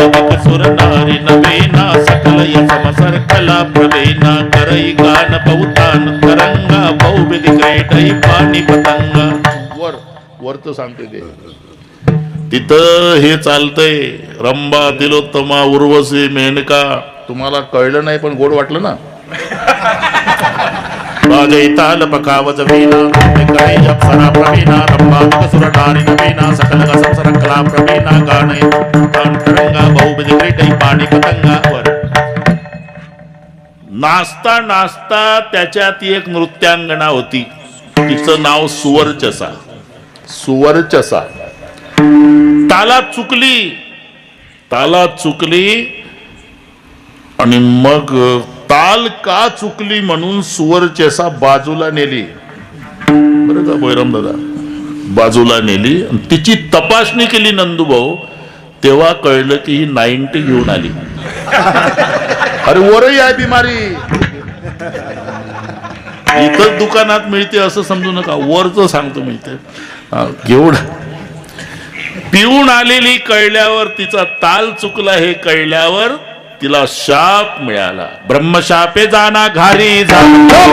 [SPEAKER 2] सुर नारी नवीना, सकल समसर कला प्रवीणा. करई गान बहुतान तरंगा, बहुविध क्रीडई पाणी पतंगा. वर सांगते ते तिथं हे चालतंय. रंभा, तिलोत्तमा, उर्वशी, मेनका. तुम्हाला कळलं नाही पण गोड वाटलं ना. बाजई ताल पखावज वीणा, करई अप्सरा प्रवीणा. रंभा सुर नारी नवीना, सकल समसर कला प्रवीणा. गाणे तरंगा, बहुविध क्रीडई पाणी पतंगावर. नाचता नाचता त्याच्यात एक नृत्यांगना होती, तिचं नाव सुवरचसा. सुवरचसा तालात चुकली आणि मग ताल का चुकली म्हणून सुवरचेसा बाजूला नेली. बरं का बैराम दादा, बाजूला नेली. तिची तपासणी केली नंदूभाऊ, तेव्हा कळलं की ही 90 घेऊन आली. अरे वरही आहे बिमारी, इथं दुकानात मिळते असं समजू नका, वरच सांगतो मिळते. घेऊन पिऊन आलेली कळल्यावर, तिचा ताल चुकला हे कळल्यावर तिला शाप मिळाला. ब्रह्मशापे जाना घारी
[SPEAKER 3] ब्रह्मशापे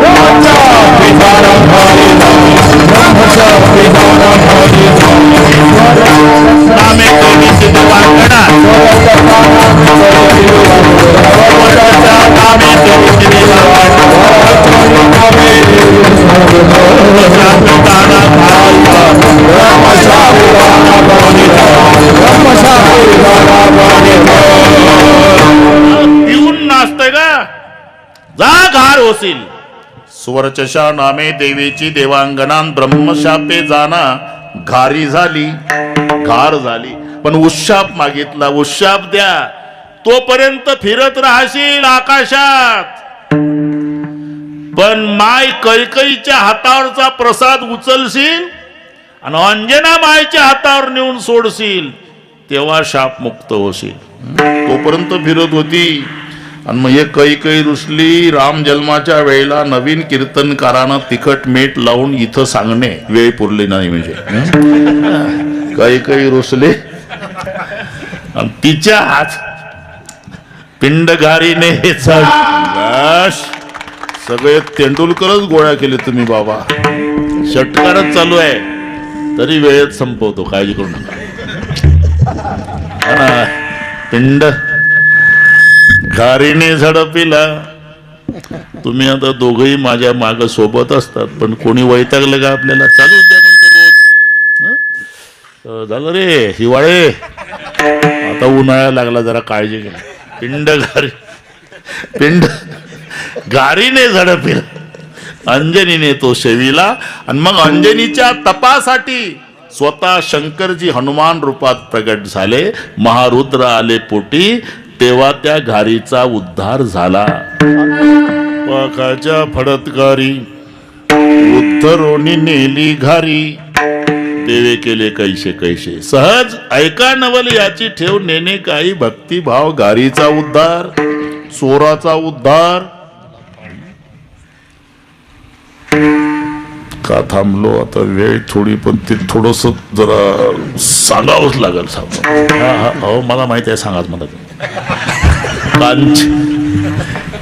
[SPEAKER 2] होशील. सुवरचशा नामे देवीची देवांगणान ब्रह्मशापे जाना घारी झाली, घार झाली. पण उशाप मागितला, उशाप द्या, तोपर्यंत फिरत राहशील आकाशात. पण माय कैकईच्या हातावरचा प्रसाद उचलशील आणि अंजना मायच्या हातावर नेऊन सोडशील, तेव्हा शापमुक्त होशील. तोपर्यंत फिरत होती. आणि मग हे कैकई रुसली. राम जन्माच्या वेळेला नवीन कीर्तनकारानं तिखट मीठ लावून इथं सांगणे वेळ पुरली नाही. म्हणजे कैकई रुसले आणि तिच्या हात पिंडगारीने सगळे तेंडुलकरच गोळ्या केले तुम्ही बाबा. षटकारच चालू आहे तरी वेळेत संपवतो, काळजी करू नका. पिंड घारीने झडपिला. तुम्ही आता दोघही माझ्या माग सोबत असतात, पण कोणी वैतागलं का आपल्याला चालूच द्या म्हणतो रोज. झालं रे हिवाळे, आता उन्हाळा लागला, जरा काळजी घ्या. पिंड घारीने झडपिला, अंजनीने तो शेविला. आणि मग अंजनीच्या तपासाठी स्वतः शंकरजी हनुमान रूपात प्रगट झाले. महारुद्र आले पोटी, तेव्हा त्या घारीचा उद्धार झाला. पाखाच्या फडतगारी उद्धरोनी नेली घारी, देवे केले कैसे कैसे. सहज ऐका नवल याची ठेव, नेणे काही भक्तिभाव. घारीचा उद्धार, चोराचा उद्धार. का थांबलो आता, वेळ थोडी, पण ते थोडस जरा सांगावंच लागेल. हो मला माहिती आहे, सांगाच मला.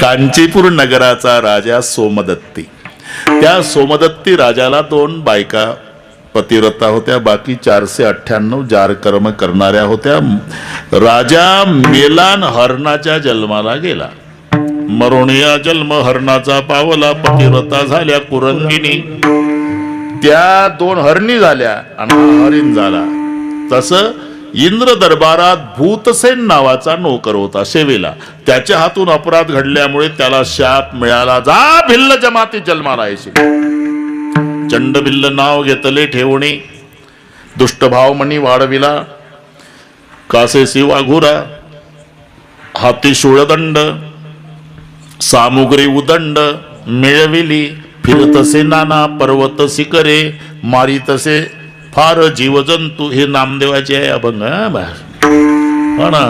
[SPEAKER 2] कांचीपूर नगराचा राजा सोमदत्ती. त्या सोमदत्ती राजाला 2 बायका पतिव्रता होत्या, बाकी 498 जार कर्म करणाऱ्या होत्या. राजा मेलान हरणाच्या जन्माला गेला. मरोणिया जन्म हरणाचा पावला, पतिव्रता झाल्या कुरंगिनी. त्या 2 हरणी झाल्या आणि हरिण झाला. तसं इंद्र दरबारात भूतसेन नावाचा नोकर होता सेवेला. त्याच्या हातून अपराध घडल्यामुळे त्याला शाप मिळाला, जा भिल्ल जमाती जन्माला येशील. चंडभिल्ल नाव घेतले ठेवणे, दुष्टभाव मनी वाढविला. कासेसी वाघुरा, हाती शूळदंड, सामुग्री उदंड मिळविली. फिरतसे नाना पर्वत शिखरे, मारितसे फार जीवजंतू. हे नामदेवाचे आहे अभंग. हो ना,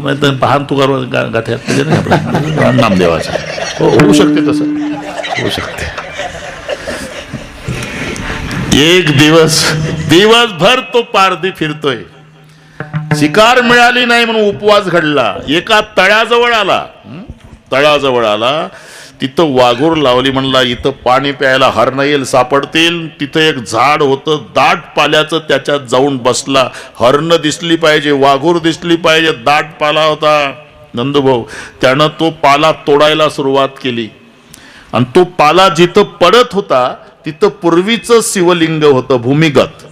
[SPEAKER 2] नाही पहान तुकार गाठ्यात नामदेवाचा. हो, होऊ शकते, तसं होऊ शकते. एक दिवसभर तो पारधी फिरतोय. शिकार मिळाली नाही म्हणून उपवास घडला. एका तळ्याजवळ आला. तिथं वाघूर लावली. म्हणला इथं पाणी प्यायला हरण येईल, सापडतील. तिथं एक झाड होतं दाट पाल्याचं, त्याच्यात जाऊन बसला. हरण दिसली पाहिजे, वाघूर दिसली पाहिजे, दाट पाला होता. नंदूभाऊ त्यानं तो पाला तोडायला सुरुवात केली. आणि तो पाला जिथं पडत होता तिथं पूर्वीचं शिवलिंग होतं भूमिगत.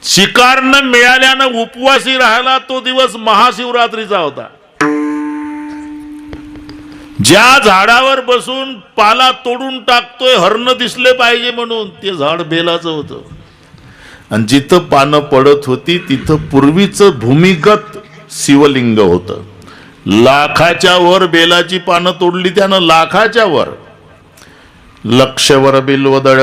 [SPEAKER 2] शिकार न मिळाल्यानं उपवासी राहिला. तो दिवस महाशिवरात्रीचा होता. ज्या झाडावर बसून पाला तोडून टाकतोय हरण दिसले पाहिजे म्हणून, ते झाड बेलाचं होतं. आणि जिथं पानं पडत होती तिथं पूर्वीचं भूमिगत शिवलिंग होतं. लाखाच्या वर बेलाची पानं तोडली त्यानं, लाखाच्या वर. लक्षवर बिल्वदळ,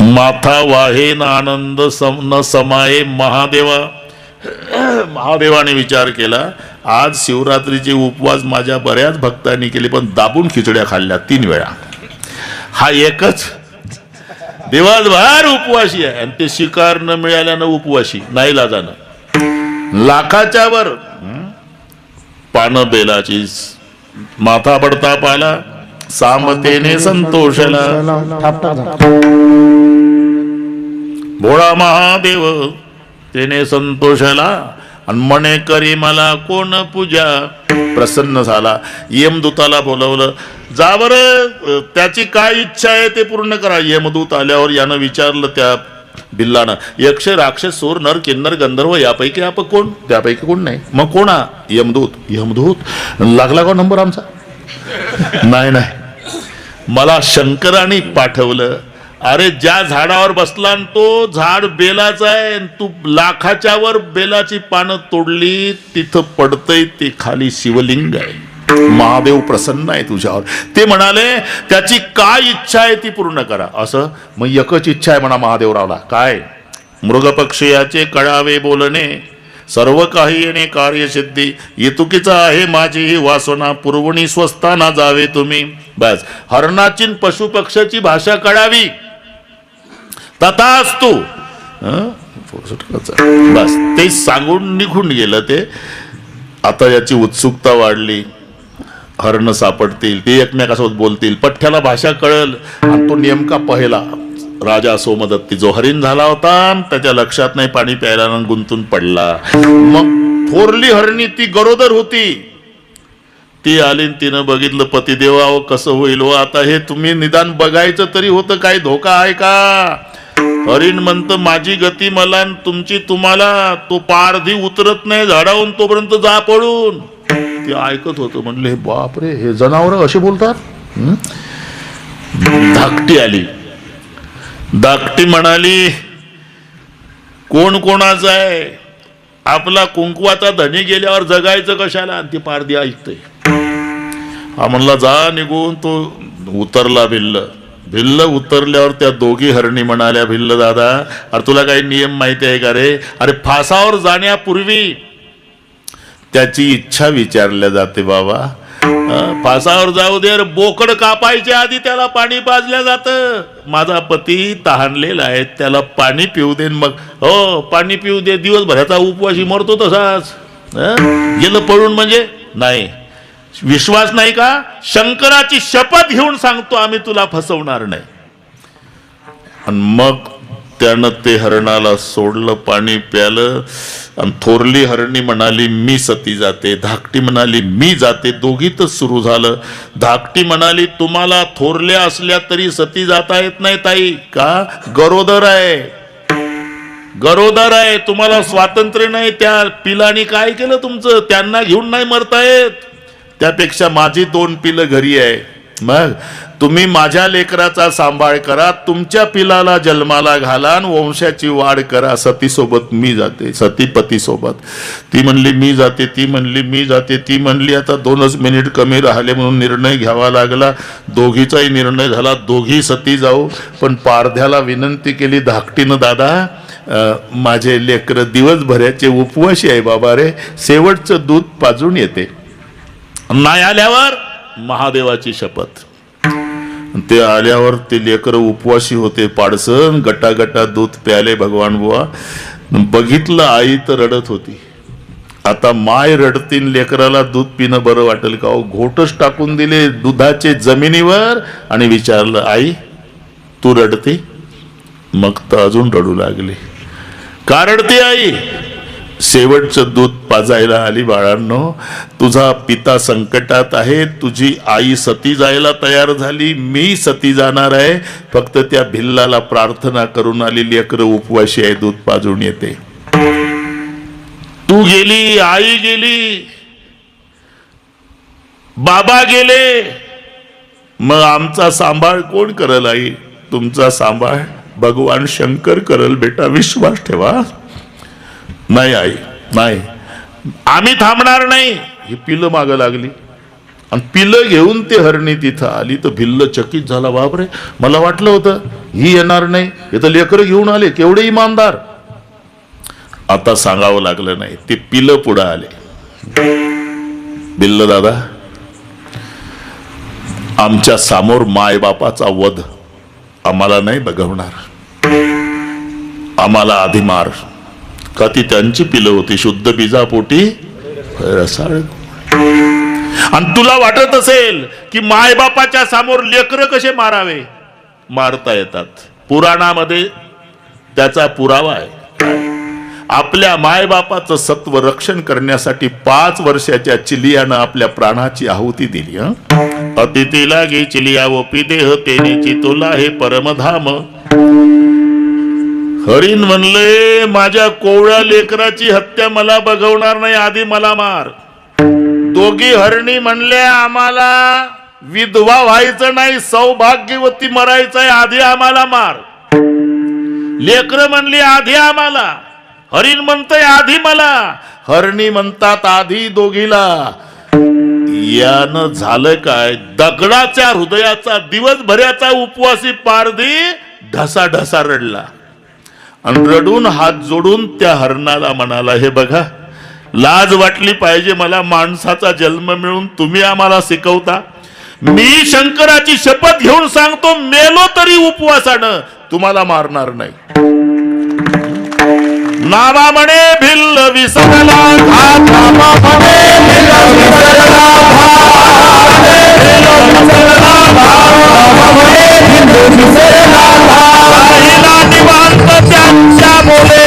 [SPEAKER 2] माथा वाहे न आनंद न समाये महादेवा. महादेवाने विचार केला, आज शिवरात्रीचे उपवास माझ्या बऱ्याच भक्तांनी केले, पण दाबून खिचड्या खाल्ल्या 3 वेळा. हा एकच दिवसभर उपवासी आहे. आणि ते शिकार न मिळाल्यानं उपवासी, नाही लाजानं. लाखाच्या वर पानं बेलाची, माथा पडता पाला, सामतेने संतोषला. भोळा महादेव तेने संतोषला. आणि म्हणे करी मला कोण पूजा. प्रसन्न झाला. यमदूताला बोलवलं, जा बरं त्याची काय इच्छा आहे ते पूर्ण करा. यमदूत आल्यावर यानं विचारलं त्या भिल्लानं यक्ष राक्षस सूर नर किन्नर गंधर्व यापैकी आप कोण? त्यापैकी कोण नाही. मग कोण हा? यमदूत. यमदूत लागला का नंबर आमचा? नाही नाही, मला शंकराने पाठवलं. अरे ज्या झाडावर बसला न तो झाड बेलाचं आहे, तू लाखाच्या वर बेलाची पानं तोडली, तिथं पडतंय ते खाली शिवलिंग आहे. महादेव प्रसन्न आहे तुझ्यावर. ते म्हणाले त्याची काय इच्छा आहे ती पूर्ण करा. असं मग एकच इच्छा आहे म्हणा महादेवरावला. काय? मृगपक्षयाचे कळावे बोलणे, सर्व काही येणे कार्यसिद्धी, येतुकीचा आहे माझी ही वासना, पुरवणी स्वस्थाना जावे तुम्ही. बस हरणाची पशुपक्षाची भाषा कळावी, तथास्तु. बस ते सांगून निघून गेलं ते. आता याची उत्सुकता वाढली. हरण सापडतील, ते एकमेकासोबत बोलतील, पठ्ठ्याला भाषा कळल. आणि तो नेमका पहिला राजा सोमदत्ती जो हरिण झाला होता, त्याच्या लक्षात नाही, पाणी प्यायला गुंतून पडला. मग थोरली हरणी ती गरोदर होती, ती आली, तिनं बघितलं पतिदेवा कसं होईल हो आता हे, तुम्ही निदान बघायचं तरी होतं, काही धोका आहे का? हरिण म्हणतं माझी गती मला तुमची तुम्हाला, तो पारधी उतरत नाही झाडावून तोपर्यंत जा पळून. ते ऐकत होतं, म्हणले बापरे हे जनावर असे बोलतात. धाकटी आली. धाकटी म्हणाली कोण कोणाचं आहे? आपला कुंकवाचा धनी गेल्यावर जगायचं कशाला? आणि ती पारधी ऐकतोय. हा म्हणला जा निघून. तो उतरला भिल्ल. भिल्ल उतरल्यावर त्या दोघी हरणी म्हणाल्या भिल्ल दादा, अरे तुला काही नियम माहिती आहे का रे? अरे फासावर जाण्यापूर्वी त्याची इच्छा विचारल्या जाते बाबा. फासावर जाऊ दे, बोकड कापायच्या आधी त्याला पाणी पाजल्या जातं. माझा पती तहानलेला आहे, त्याला पाणी पिऊ दे. मग हो पाणी पिऊ दे, दिवसभराचा उपवासी मरतो तसाच. गेलं पळून म्हणजे नाही. विश्वास नाही का? शंकराची शपथ घेऊन सांगतो आम्ही तुला फसवणार नाही. आणि मग त्यानं ते हरणाला सोडलं, पाणी प्यालं. आणि थोरली हरणी म्हणाली मी सती जाते, धाकटी म्हणाली मी जाते. दोघीतच सुरू झालं. धाकटी म्हणाली तुम्हाला थोरल्या असल्या तरी सती जाता येत नाही ताई. का? गरोदर आहे, गरोदर आहे, तुम्हाला स्वातंत्र्य नाही. त्या पिलानी काय केलं तुमचं? त्यांना घेऊन नाही मरता येत. त्यापेक्षा माझी 2 पिलं घरी आहे. मग तुम्ही माझ्या लेकराचा सांभाळ करा, तुमच्या पिलाला जन्माला घाला आणि वंशाची वाढ करा. सतीसोबत मी जाते, सतीपती सोबत. ती म्हणली मी जाते, ती म्हणली मी जाते, ती म्हणली आता 2च मिनिट कमी राहिले म्हणून निर्णय घ्यावा लागला. दोघीचाही निर्णय झाला, दोघी सती जाऊ. पण पारध्याला विनंती केली धाकटीनं, दादा माझे लेकर दिवसभराचे उपवासी आहे बाबा रे, शेवटचं दूध पाजून येते. नाही आल्यावर महादेवाची शपथ. ते आल्यावर ते लेकर उपवासी होते, पाडसन गटागटा दूध प्याले. भगवान बुवा बघितलं, आई तर रडत होती. आता माय रडतीन, लेकराला दूध पिणं बरं वाटेल का? घोटच टाकून दिले दुधाचे जमिनीवर आणि विचारलं आई तू रडते? मग तर अजून रडू लागली. का रडते आई? शेवटचं दूध पाजायला आली. बाळांनो तुझा पिता संकटात आहे, तुझी आई सती जायला तयार झाली, मी सती जाणार आहे. फक्त त्या भिल्लाला प्रार्थना करून आली, लेकरं उपवाशी आहे, दूध पाजून येते. तू गेली, आई गेली, बाबा गेले, मग आमचा सांभाळ कोण करल? आई तुमचा सांभाळ भगवान शंकर करल बेटा, विश्वास ठेवा. नाही आई नाही, आम्ही थांबणार नाही. ही पिलं मागं लागली आणि पिलं घेऊन ते हरणी तिथं आली. तर भिल्ल चकित झाला, बापरे मला वाटलं होतं ही येणार नाही, हे तर लेकरं घेऊन आले, केवढे इमानदार. आता सांगावं लागलं नाही, ते पिलं पुढं आले. भिल्ल दादा आमच्या समोर माय बापाचा वध आम्हाला नाही बघवणार, आम्हाला आधी मार. का ती त्यांची पिलं होती, शुद्ध बीजापोटी रसाळ. आणि तुला वाटत असेल की मायबापाच्या समोर लेकरं कसे मारावे? मारता येतात. पुराणामध्ये त्याचा पुरावा आहे. आपल्या मायबापाचं सत्व रक्षण करण्यासाठी 5 वर्षाच्या चिलियानं आपल्या प्राणाची आहुती दिली. अतिथी लागे चिलिया ओपी देह तेनेची तुला हे परमधाम. हरिण म्हणले माझ्या कोवळ्या लेकराची हत्या मला बघवणार नाही, आधी मला मार. दोघी हरणी म्हणले आम्हाला विधवा व्हायचं नाही, सौभाग्यवती मरायचंय, आधी आम्हाला मार. लेकर म्हणली आधी आम्हाला. हरिण म्हणतंय आधी मला. हरणी म्हणतात आधी दोघीला. यानं झालं काय, दगडाच्या हृदयाचा दिवसभराचा उपवासी पारधी ढसा ढसा रडला आणि रडून हात जोडून त्या हरणाला म्हणाला, हे बघा, लाज वाटली पाहिजे मला, माणसाचा जन्म मिळून तुम्ही आम्हाला शिकवता. मी शंकराची शपथ घेऊन सांगतो, मेलो तरी उपवासानं तुम्हाला मारणार नाही. नावा म्हणे भिल्ल विसरला घात, नावा म्हणे भिल्ल विसरला घात, राहिला निवांत त्यांच्या बोले,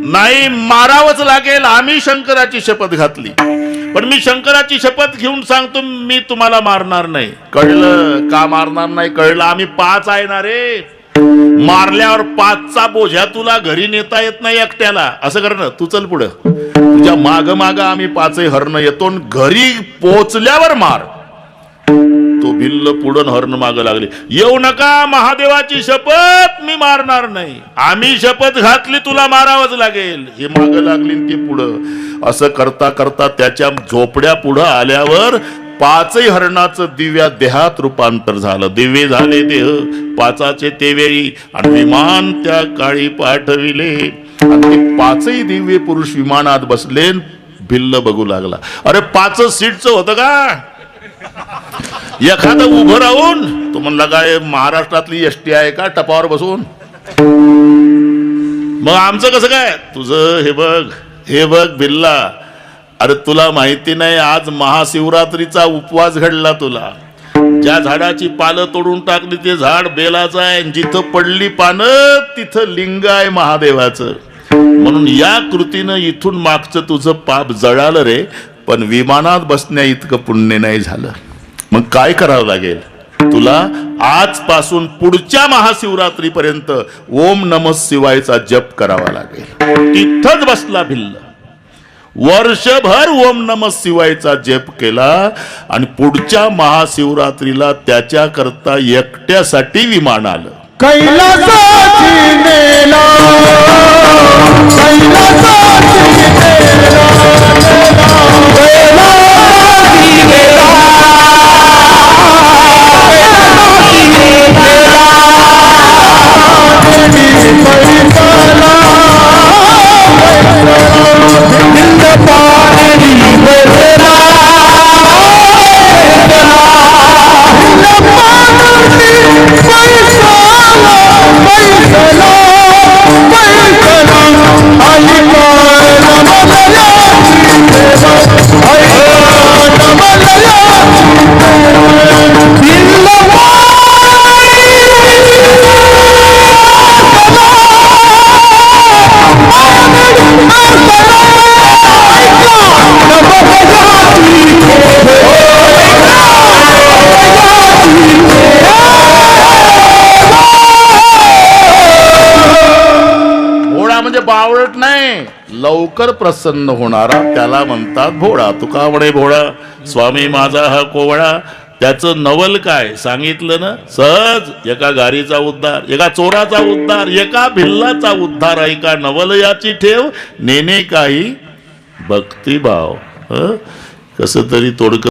[SPEAKER 2] नाही मारावंच लागेल. आम्ही शंकराची शपथ घातली, पण मी शंकराची शपथ घेऊन सांगतो, मी तुम्हाला मारणार नाही. कळलं का मारणार नाही? कळलं. आम्ही 5 आहे ना रे. मारल्यावर 5चा बोझ्या तुला घरी नेता येत नाही एकट्याला. असं कर ना, तू चल पुढं, तुझ्या माग माग आम्ही 5 हरण येतो, घरी पोचल्यावर मार. तो भिल्ल पुढं हरण माग लागले. येऊ नका, महादेवाची शपथ, मी मारणार नाही. आम्ही शपथ घातली, तुला मारावंच लागेल. हे माग लागली ते पुढं. असं करता करता त्याच्या झोपड्या पुढं आल्यावर 5 हरणाचं दिव्या देहात रूपांतर झालं. दिव्य झाले देह 5चे ते वेळी, आणि विमान त्या काळी पाठविले. आणि ते 5 दिव्य पुरुष विमानात बसले. भिल्ल बघू लागला, अरे 5 सीटचं होतं का? एखादं उभं राहून. तो म्हणला काय महाराष्ट्रातली एसटी आहे का टपावर बसून? मग आमचं कसं काय? तुझं हे बघ, हे बघ भिल्ला, अरे तुला माहिती नाही, आज महाशिवरात्रीचा उपवास घडला तुला. ज्या झाडाची पानं तोडून टाकली ते झाड बेलाचं आहे, जिथं पडली पानं तिथं लिंग आहे महादेवाचं. म्हणून या कृतीनं इथून मागचं तुझं पाप जळालं रे, पण विमानात बसण्या इतकं पुण्य नाही झालं. मग काय करावं लागेल तुला? आजपासून पुढच्या महाशिवरात्रीपर्यंत ओम नमः शिवायचा जप करावा लागेल. तिथंच बसला भिल्ल. वर्षभर ओम नमः शिवायचा जप केला आणि पुढच्या महाशिवरात्रीला त्याच्या करता एकट्यासाठी विमान आलं.
[SPEAKER 3] कैलासाची नेला,
[SPEAKER 2] बावळट नाही, लवकर प्रसन्न होणारा त्याला म्हणतात भोळा. तुका म्हणे भोळा, स्वामी माझा हा कोवळा. त्याचं नवल काय सांगितलं ना, सहज. एका गारीचा उद्धार, एका चोराचा उद्धार, एका भिल्लाचा उद्धार. ऐका नवल याची ठेव, नेणे काही भक्तिभाव. कसं तरी तोडकं